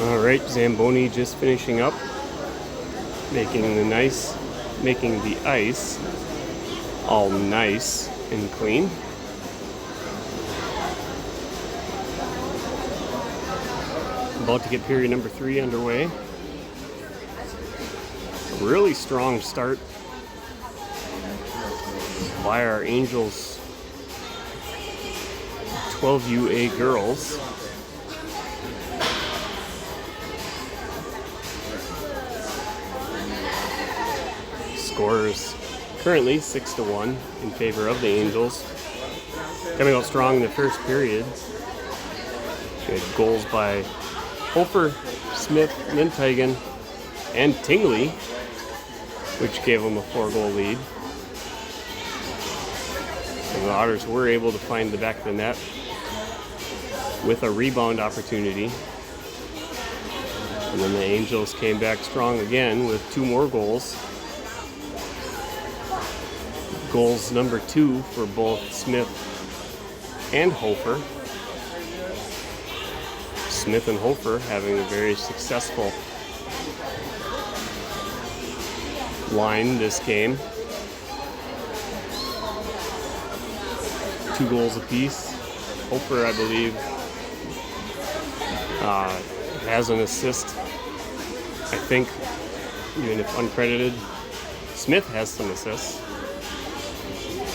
All right, Zamboni just finishing up, making the ice all nice and clean. About to get period number 3 underway. Really strong start by our Angels 12UA girls. Scores currently 6-1 in favor of the Angels. Coming out strong in the first period. We had goals by Hofer, Smith, Mintigan, and Tingley, which gave them a 4-goal lead. And the Otters were able to find the back of the net with a rebound opportunity. And then the Angels came back strong again with 2 more goals. Goals number 2 for both Smith and Hofer. Smith and Hofer having a very successful line this game. 2 goals apiece. Hofer, I believe, has an assist. I think, even if uncredited, Smith has some assists.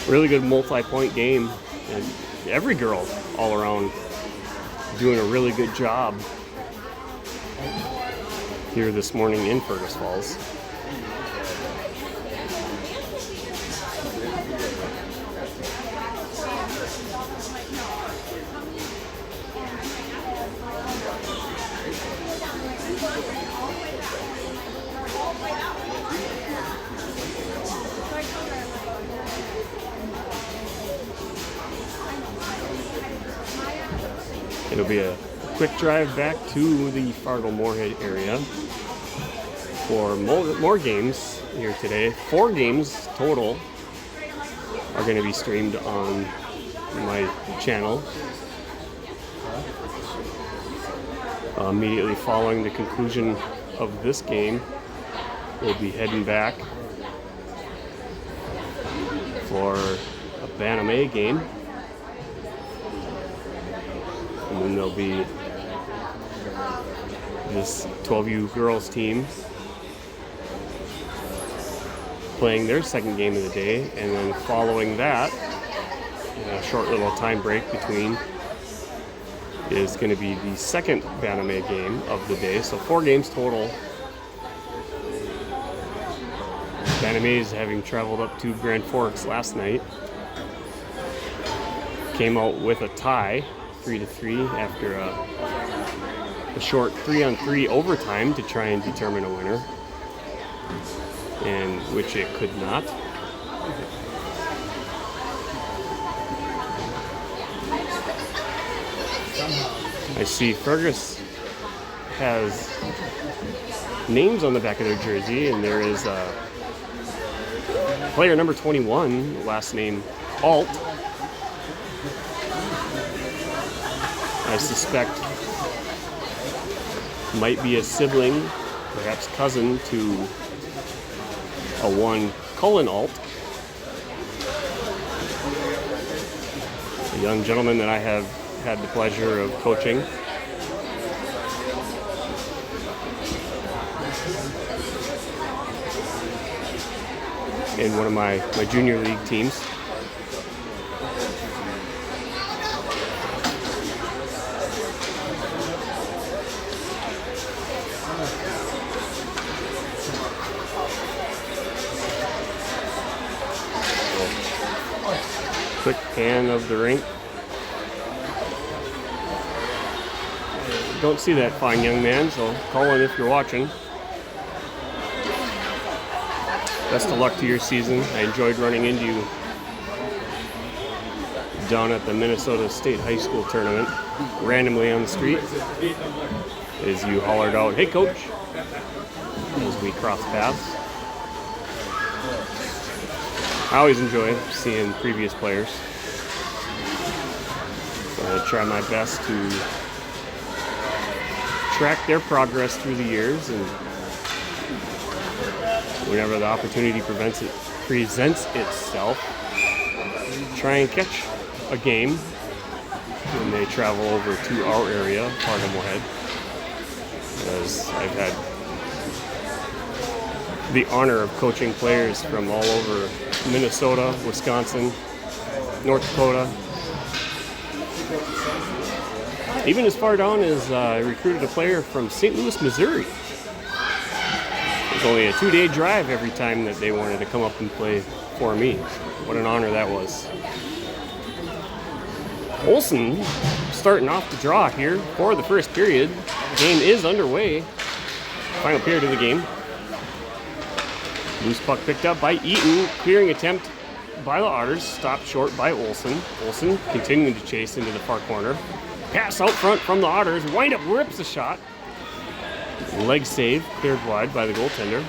Really good multi-point game, and every girl all around doing a really good job here this morning in Fergus Falls. It'll be a quick drive back to the Fargo Moorhead area for more games here today. 4 games total are going to be streamed on my channel. Immediately following the conclusion of this game, we'll be heading back for a Bantam A game. And then there'll be this 12U girls team playing their second game of the day, and then following that, a short little time break between, is going to be the second Bantam A game of the day. So 4 games total. Bantam A's, having traveled up to Grand Forks last night, came out with a tie, 3-3, after a short 3-on-3 overtime to try and determine a winner, and which it could not. I see Fergus has names on the back of their jersey, and there is player number 21, last name Alt. I suspect might be a sibling, perhaps cousin, to a one Cullen Alt, a young gentleman that I have had the pleasure of coaching. In one of my junior league teams. Quick pan of the rink. Don't see that fine young man, so Colin, if you're watching, best of luck to your season. I enjoyed running into you down at the Minnesota State High School tournament, randomly on the street, as you hollered out, "Hey coach," as we crossed paths. I always enjoy seeing previous players. So I try my best to track their progress through the years, and whenever the opportunity presents itself, try and catch a game when they travel over to our area, Fargo, as I've had the honor of coaching players from all over Minnesota, Wisconsin, North Dakota, even as far down as I recruited a player from St. Louis, Missouri. It was only a 2-day drive every time that they wanted to come up and play for me. What an honor that was. Olsen starting off the draw here for the first period. The game is underway. Final period of the game. Loose puck picked up by Eaton. Clearing attempt by the Otters. Stopped short by Olsen. Olsen continuing to chase into the far corner. Pass out front from the Otters. Windup rips a shot. Leg save. Cleared wide by the goaltender.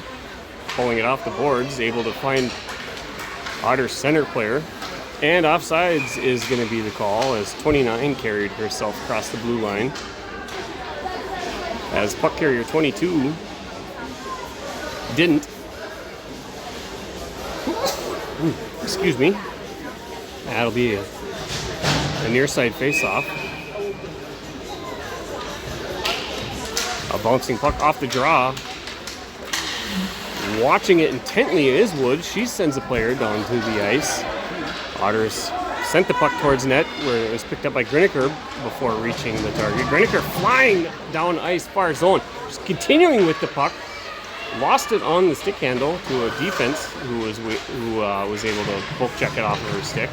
Pulling it off the boards. Able to find Otters center player. And offsides is going to be the call as 29 carried herself across the blue line. As puck carrier 22 didn't. Excuse me. That'll be a near side face-off. A bouncing puck off the draw. Watching it intently is Woods. She sends the player down to the ice. Otters sent the puck towards net where it was picked up by Griniker before reaching the target. Griniker flying down ice far zone. Just continuing with the puck. Lost it on the stick handle to a defense who was able to poke check it off of her stick.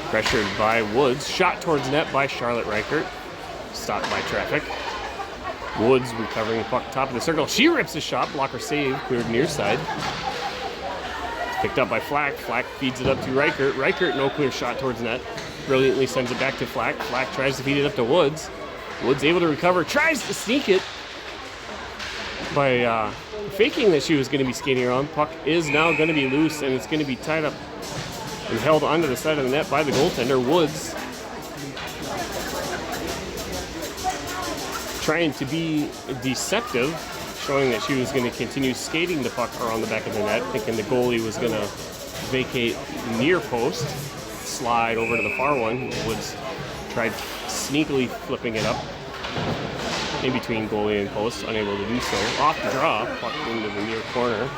Pressured by Woods. Shot towards net by Charlotte Reichert. Stopped by traffic. Woods recovering the puck top of the circle. She rips a shot. Blocker save. Cleared near side. Picked up by Flack. Flack feeds it up to Reichert. Reichert, no clear shot towards net. Brilliantly sends it back to Flack. Flack tries to feed it up to Woods. Woods able to recover. Tries to sneak it by faking that she was going to be skating around. Puck is now going to be loose, and it's going to be tied up and held onto the side of the net by the goaltender, Woods. Trying to be deceptive, showing that she was going to continue skating the puck around the back of the net, thinking the goalie was going to vacate near post, slide over to the far one. Woods tried sneakily flipping it up in between goalie and post, unable to do so. Off the draw, puck into the near corner.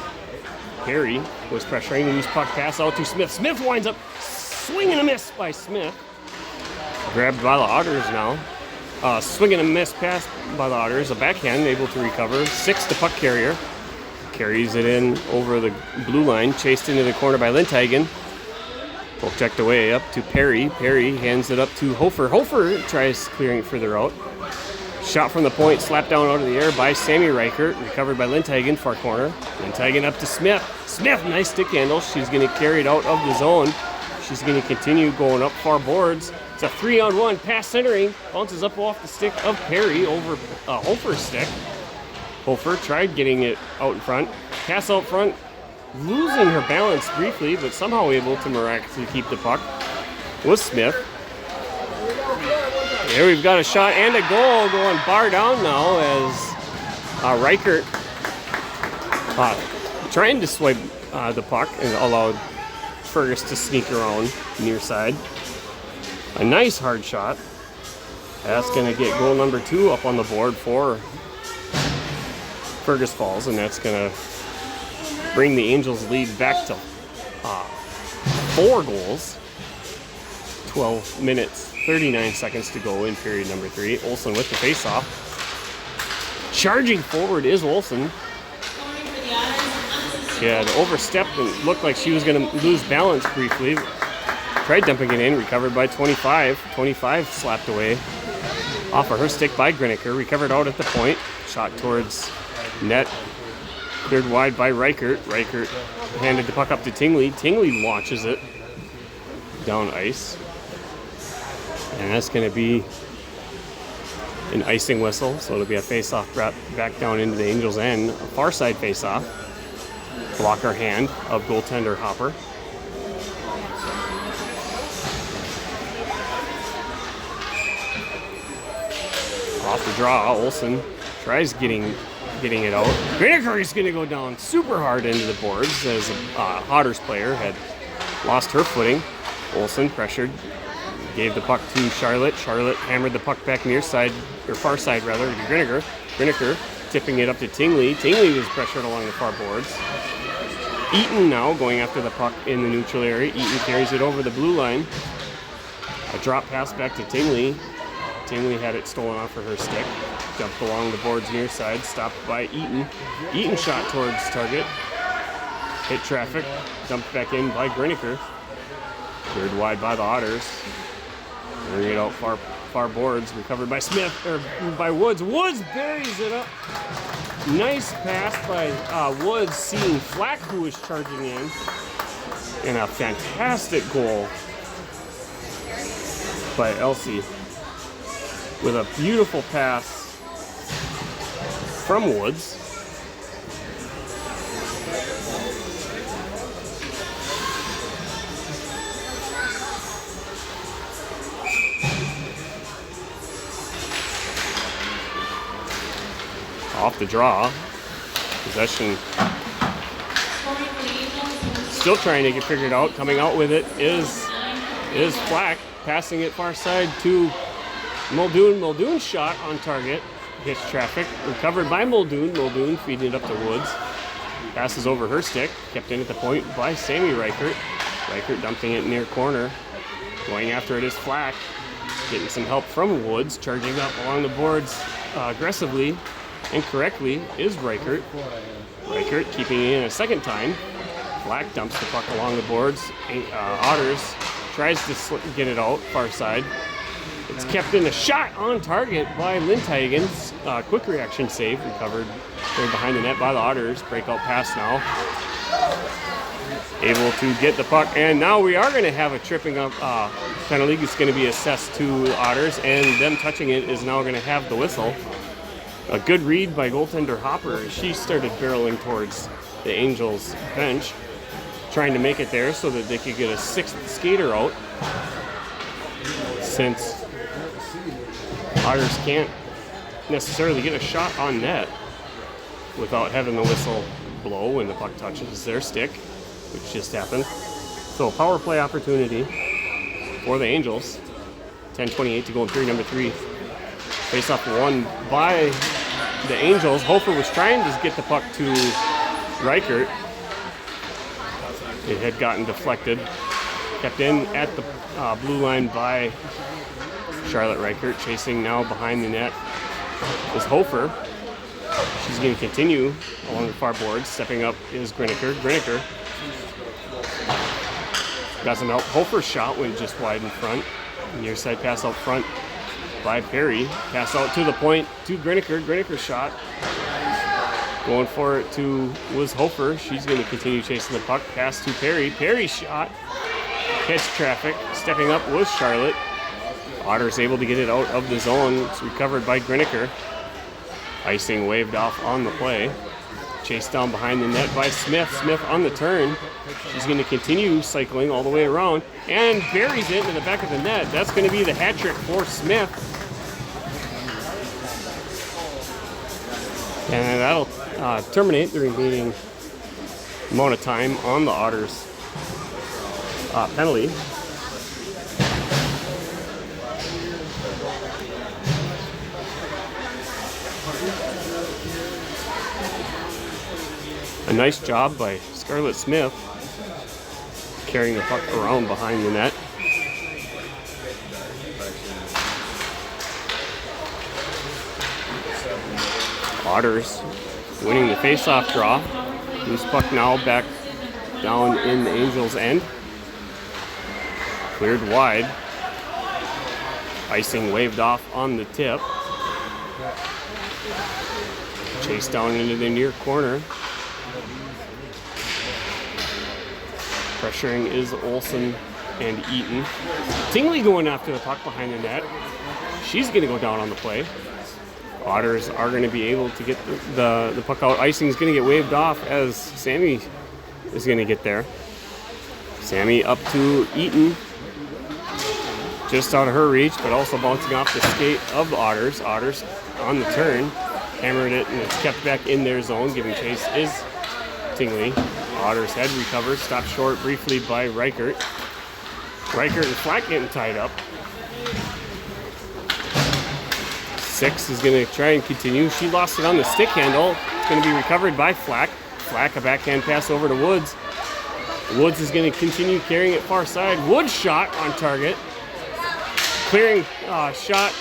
Perry was pressuring, loose puck pass out to Smith. Smith winds up swing and a miss by Smith. Grabbed by the Otters now. Swing and a miss pass by the Otters. A backhand able to recover. Six the puck carrier. Carries it in over the blue line. Chased into the corner by Lindhagen. Poke checked away up to Perry. Perry hands it up to Hofer. Hofer tries clearing further out. Shot from the point, slapped down out of the air by Sammy Reichert. Recovered by Lindhagen, far corner. Lindhagen up to Smith. Smith, nice stick handle. She's going to carry it out of the zone. She's going to continue going up far boards. It's a 3-on-1 pass centering. Bounces up off the stick of Perry over Hofer's stick. Hofer tried getting it out in front. Pass out front, losing her balance briefly, but somehow able to miraculously keep the puck. Was Smith. Here we've got a shot and a goal going bar down now as Reichert trying to swipe the puck and allowed Fergus to sneak around near side. A nice hard shot. That's going to get goal number 2 up on the board for Fergus Falls, and that's going to bring the Angels' lead back to 4 goals. 12 minutes, 39 seconds to go in period number 3. Olsen with the face-off. Charging forward is Olsen. She had overstepped and looked like she was going to lose balance briefly. Tried dumping it in, recovered by 25. 25 slapped away off of her stick by Griniker. Recovered out at the point. Shot towards net. Cleared wide by Reichert. Reichert handed the puck up to Tingley. Tingley launches it down ice. And that's going to be an icing whistle. So it'll be a face-off back down into the Angels' end. A far side face-off. Blocker hand of goaltender Hopper. Off the draw, Olsen tries getting it out. Greeniker is going to go down super hard into the boards as Otters player had lost her footing. Olsen pressured, gave the puck to Charlotte. Charlotte hammered the puck back near side, or far side rather, to Greeniker. Greeniker tipping it up to Tingley. Tingley was pressured along the far boards. Eaton now going after the puck in the neutral area. Eaton carries it over the blue line. A drop pass back to Tingley. Tingley had it stolen off of her stick. Jumped along the boards near side, stopped by Eaton. Eaton shot towards target. Hit traffic, dumped back in by Greeniker. Cleared wide by the Otters. Bring it out far boards, recovered by Smith, or by Woods. Woods buries it up. Nice pass by Woods, seeing Flack, who was charging in. And a fantastic goal by Elsie with a beautiful pass from Woods. Off the draw, possession. Still trying to get figured out. Coming out with it is Flack, passing it far side to Muldoon. Muldoon shot on target, hits traffic, recovered by Muldoon. Muldoon feeding it up to Woods. Passes over her stick, kept in at the point by Sammy Reichert. Reichert dumping it near corner. Going after it is Flack, getting some help from Woods, charging up along the boards aggressively. Incorrectly is Reichert. Reichert keeping it in a second time. Flack dumps the puck along the boards. Otters tries to get it out far side. It's kept in a shot on target by Lindhagen's quick reaction save. Recovered right behind the net by the Otters. Breakout pass now. Able to get the puck. And now we are going to have a tripping up penalty. It's going to be assessed to Otters. And them touching it is now going to have the whistle. A good read by goaltender Hopper. She started barreling towards the Angels bench, trying to make it there so that they could get a sixth skater out, since Otters can't necessarily get a shot on net without having the whistle blow when the puck touches their stick, which just happened. So power play opportunity for the Angels. 10:28 to go in period number 3. Face-off won by the Angels. Hofer was trying to get the puck to Reichert. It had gotten deflected. Kept in at the blue line by Charlotte Reichert. Chasing now behind the net is Hofer. She's going to continue along the far boards. Stepping up is Greeniker. Greeniker got some help. Hofer's shot went just wide in front. Near side pass out front by Perry. Pass out to the point to Greeniker. Greeniker's shot. Going for it was Hofer. She's going to continue chasing the puck. Pass to Perry. Perry's shot. Catch traffic. Stepping up was Charlotte. Otters able to get it out of the zone. It's recovered by Greeniker. Icing waved off on the play. Chased down behind the net by Smith. Smith on the turn. She's going to continue cycling all the way around and buries it in the back of the net. That's going to be the hat trick for Smith. And that'll terminate the remaining amount of time on the Otters penalty. A nice job by Scarlett Smith carrying the puck around behind the net. Otters winning the face-off draw. Loose puck now back down in the Angels' end. Cleared wide. Icing waved off on the tip. Chased down into the near corner. Pressuring is Olsen and Eaton. Tingley going after the puck behind the net. She's going to go down on the play. Otters are going to be able to get the puck out. Icing is going to get waved off as Sammy is going to get there. Sammy up to Eaton. just out of her reach, but also bouncing off the skate of the Otters. Otters on the turn, hammered it, and it's kept back in their zone. Giving chase is Tingley. Otters head recovers, stopped short briefly by Reichert. Reichert and Flack getting tied up. 6 is going to try and continue. She lost it on the stick handle. It's going to be recovered by Flack. Flack, a backhand pass over to Woods. Woods is going to continue carrying it far side. Woods shot on target. Clearing shot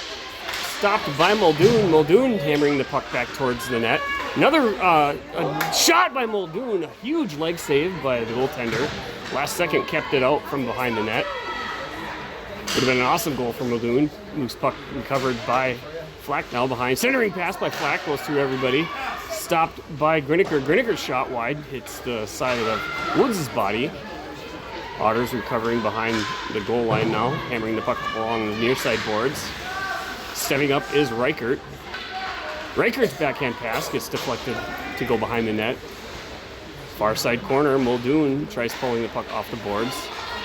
stopped by Muldoon. Muldoon hammering the puck back towards the net. Another shot by Muldoon. A huge leg save by the goaltender. Last second kept it out from behind the net. Would have been an awesome goal for Muldoon. Loose puck recovered by Flack now behind. Centering pass by Flack goes through everybody. Stopped by Griniker. Griniker's shot wide. Hits the side of Woods' body. Otters recovering behind the goal line now. Hammering the puck along the near side boards. Stepping up is Reichert. Reichert's backhand pass gets deflected to go behind the net. Far side corner, Muldoon tries pulling the puck off the boards.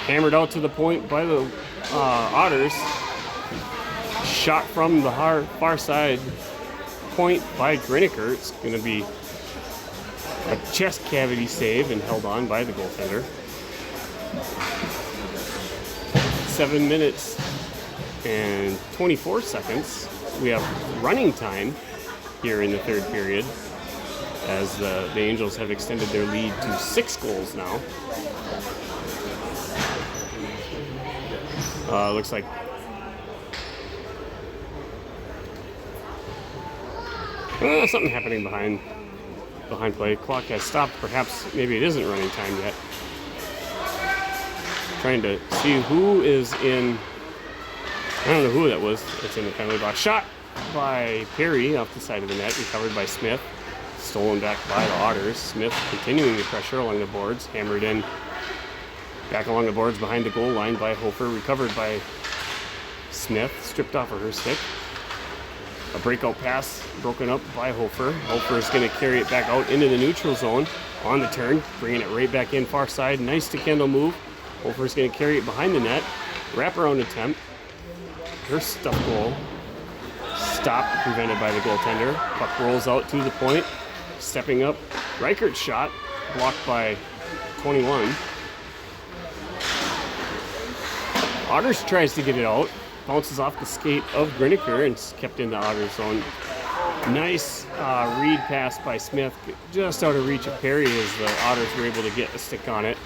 Hammered out to the point by the Otters. Shot from the far side point by Griniker. It's going to be a chest cavity save and held on by the goaltender. 7 minutes and 24 seconds. We have running time here in the third period, as the Angels have extended their lead to 6 goals now. Looks like something happening behind play. Clock has stopped. Perhaps maybe it isn't running time yet. Trying to see who is in. I don't know who that was. It's in the penalty box. Shot by Perry off the side of the net, recovered by Smith. Stolen back by the Otters. Smith continuing the pressure along the boards. Hammered in back along the boards behind the goal line by Hofer. Recovered by Smith. Stripped off of her stick. A breakout pass broken up by Hofer. Hofer is going to carry it back out into the neutral zone on the turn. Bringing it right back in far side. Nice to Kendall move. Hofer is going to carry it behind the net. Wraparound attempt. Her stuff goal. Stopped, prevented by the goaltender. Puck rolls out to the point. Stepping up. Reichert's shot. Blocked by 21. Otters tries to get it out. Bounces off the skate of Griniker and is kept in the Otters zone. Nice read pass by Smith. Just out of reach of Perry as the Otters were able to get a stick on it.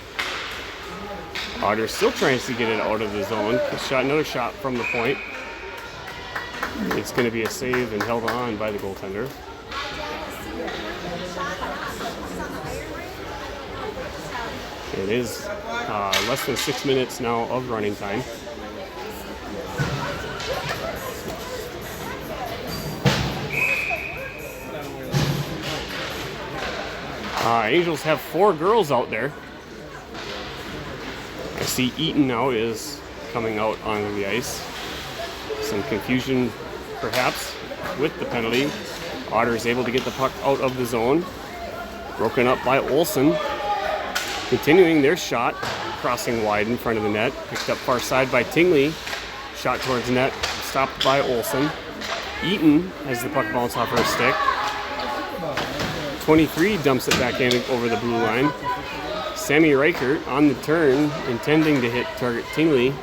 Otters still tries to get it out of the zone. Another shot from the point. It's going to be a save and held on by the goaltender. It is less than 6 minutes now of running time. Angels have 4 girls out there. I see Eaton now is coming out onto the ice. Some confusion perhaps with the penalty. Otters able to get the puck out of the zone. Broken up by Olsen. Continuing their shot, crossing wide in front of the net. Picked up far side by Tingley. Shot towards net, stopped by Olsen. Eaton has the puck bounce off her stick. 23 dumps it back in over the blue line. Sammy Reichert on the turn, intending to hit target Tingley.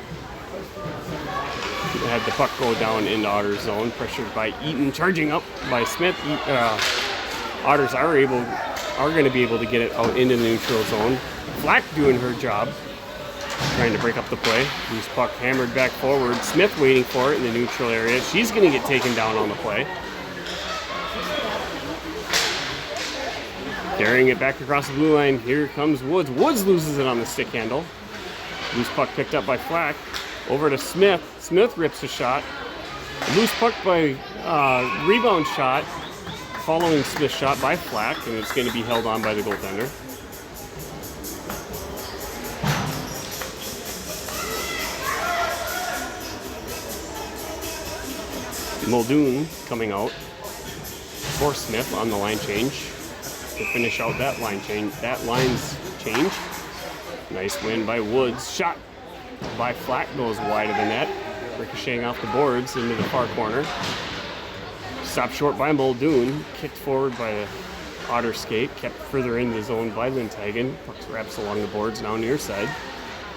Had the puck go down into Otters zone, pressured by Eaton, charging up by Smith. Otters are going to be able to get it out into the neutral zone. Flack doing her job, trying to break up the play. Loose puck hammered back forward. Smith waiting for it in the neutral area. She's going to get taken down on the play. Carrying it back across the blue line. Here comes Woods. Woods loses it on the stick handle. Loose puck picked up by Flack. Over to Smith. Smith rips a shot. Loose puck by rebound shot. Following Smith's shot by Flack, and it's going to be held on by the goaltender. Muldoon coming out for Smith on the line change to finish out that line's change. Nice win by Woods. Shot by Flack goes wide of the net. ricocheting off the boards into the far corner. Stopped short by Muldoon, kicked forward by the Otter skate, kept further in the zone by Lindhagen. Puck wraps along the boards now near side.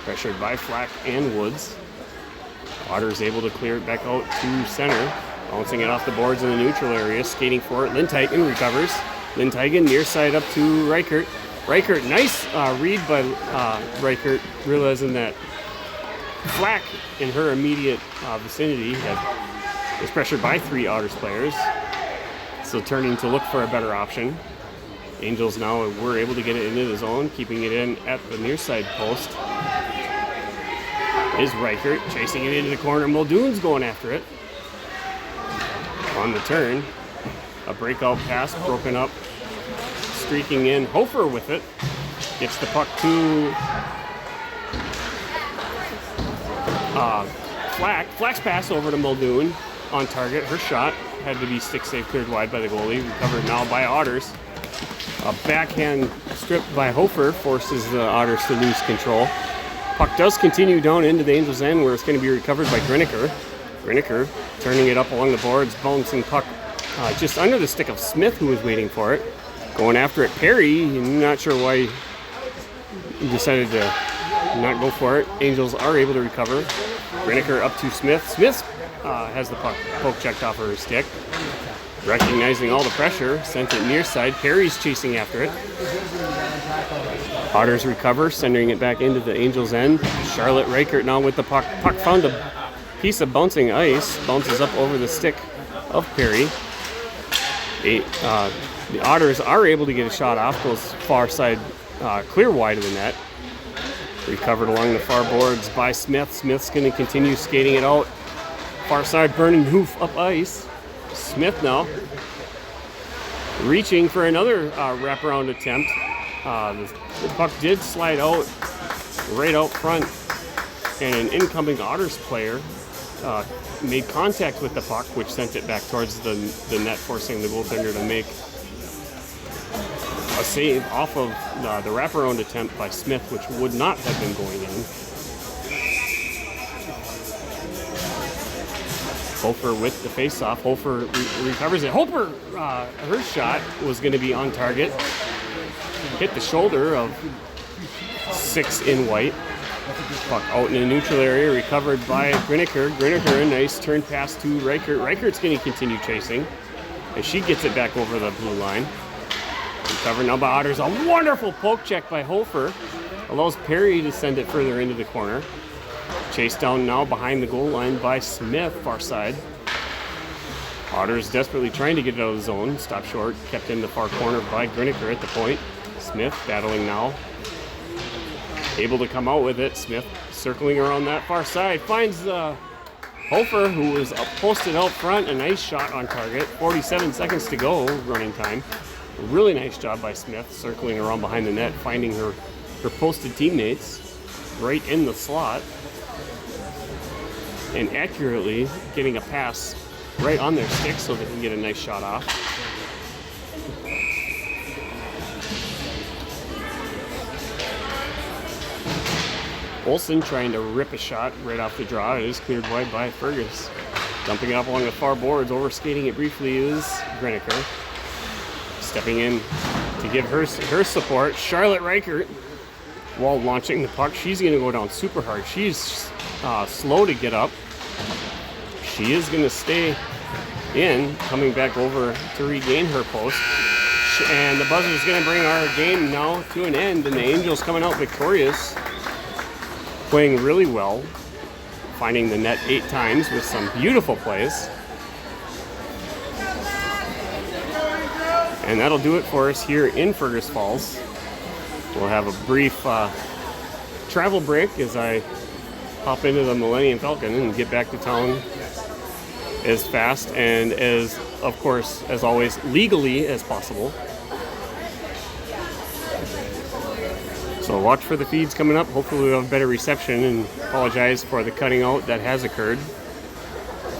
Pressured by Flack and Woods. Otters able to clear it back out to center. Bouncing it off the boards in the neutral area, skating for it. Lindhagen recovers. Lindhagen near side up to Reichert. Reichert, nice read by Reichert, realizing that Flack in her immediate vicinity was pressured by 3 Otters players. So turning to look for a better option. Angels now were able to get it into the zone, keeping it in at the near side post. Is Reichert chasing it into the corner. Muldoon's going after it. On the turn, a breakout pass broken up, streaking in. Hofer with it. Gets the puck to Flack. Flack's pass over to Muldoon on target. Her shot had to be stick safe, cleared wide by the goalie. Recovered now by Otters. A backhand strip by Hofer forces the Otters to lose control. Puck does continue down into the Angels' end, where it's going to be recovered by Griniker. Griniker turning it up along the boards, bouncing puck just under the stick of Smith, who was waiting for it. Going after it, Perry. I'm not sure why he decided to not go for it. Angels are able to recover. Griniker up to Smith. Smith has the puck poke checked off of her stick. Recognizing all the pressure, sent it near side. Perry's chasing after it. Otters recover, sending it back into the Angels' end. Charlotte Reichert now with the puck. Puck found a piece of bouncing ice, bounces up over the stick of Perry. The Otters are able to get a shot off, goes far side, clear wide of the net. Recovered along the far boards by Smith. Smith's going to continue skating it out. Far side, burning hoof up ice. Smith now reaching for another wraparound attempt. The puck did slide out right out front, and an incoming Otters player made contact with the puck, which sent it back towards the net, forcing the goaltender to make a save off of the wraparound attempt by Smith, which would not have been going in. Hofer with the face-off. Hofer recovers it. Hofer, her shot was going to be on target. Hit the shoulder of 6 in white. Puck out in the neutral area, recovered by Griniker. Griniker, a nice turn pass to Reichert. Reichert's going to continue chasing as she gets it back over the blue line. Recovered now by Otters. A wonderful poke check by Hofer. Allows Perry to send it further into the corner. Chased down now behind the goal line by Smith, far side. Otters desperately trying to get it out of the zone. Stopped short, kept in the far corner by Griniker at the point. Smith battling now. Able to come out with it. Smith circling around that far side. Finds Hofer, who was posted out front. A nice shot on target. 47 seconds to go, running time. A really nice job by Smith, circling around behind the net, finding her posted teammates right in the slot, and accurately getting a pass right on their stick so they can get a nice shot off. Olsen trying to rip a shot right off the draw. It is cleared wide by Fergus. Dumping it up along the far boards, overskating it briefly is Griniker. Stepping in to give her support, Charlotte Reichert, while launching the puck. She's going to go down super hard. She's slow to get up. She is going to stay in, coming back over to regain her post. And the buzzer is going to bring our game now to an end, and the Angels coming out victorious. Playing really well, finding the net 8 times with some beautiful plays. And that'll do it for us here in Fergus Falls. We'll have a brief travel break as I hop into the Millennium Falcon and get back to town as fast and as, of course, as always, legally as possible. So watch for the feeds coming up. Hopefully we'll have better reception, and apologize for the cutting out that has occurred.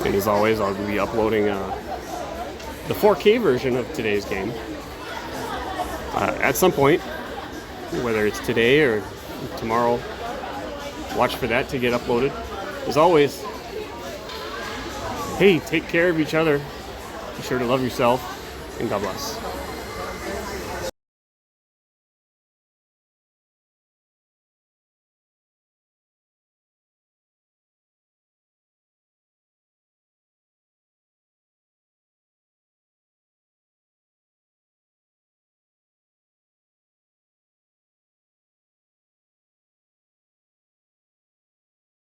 And as always, I'll be uploading the 4K version of today's game at some point, whether it's today or tomorrow. Watch for that to get uploaded. As always, Hey, take care of each other. Be sure to love yourself, and God bless.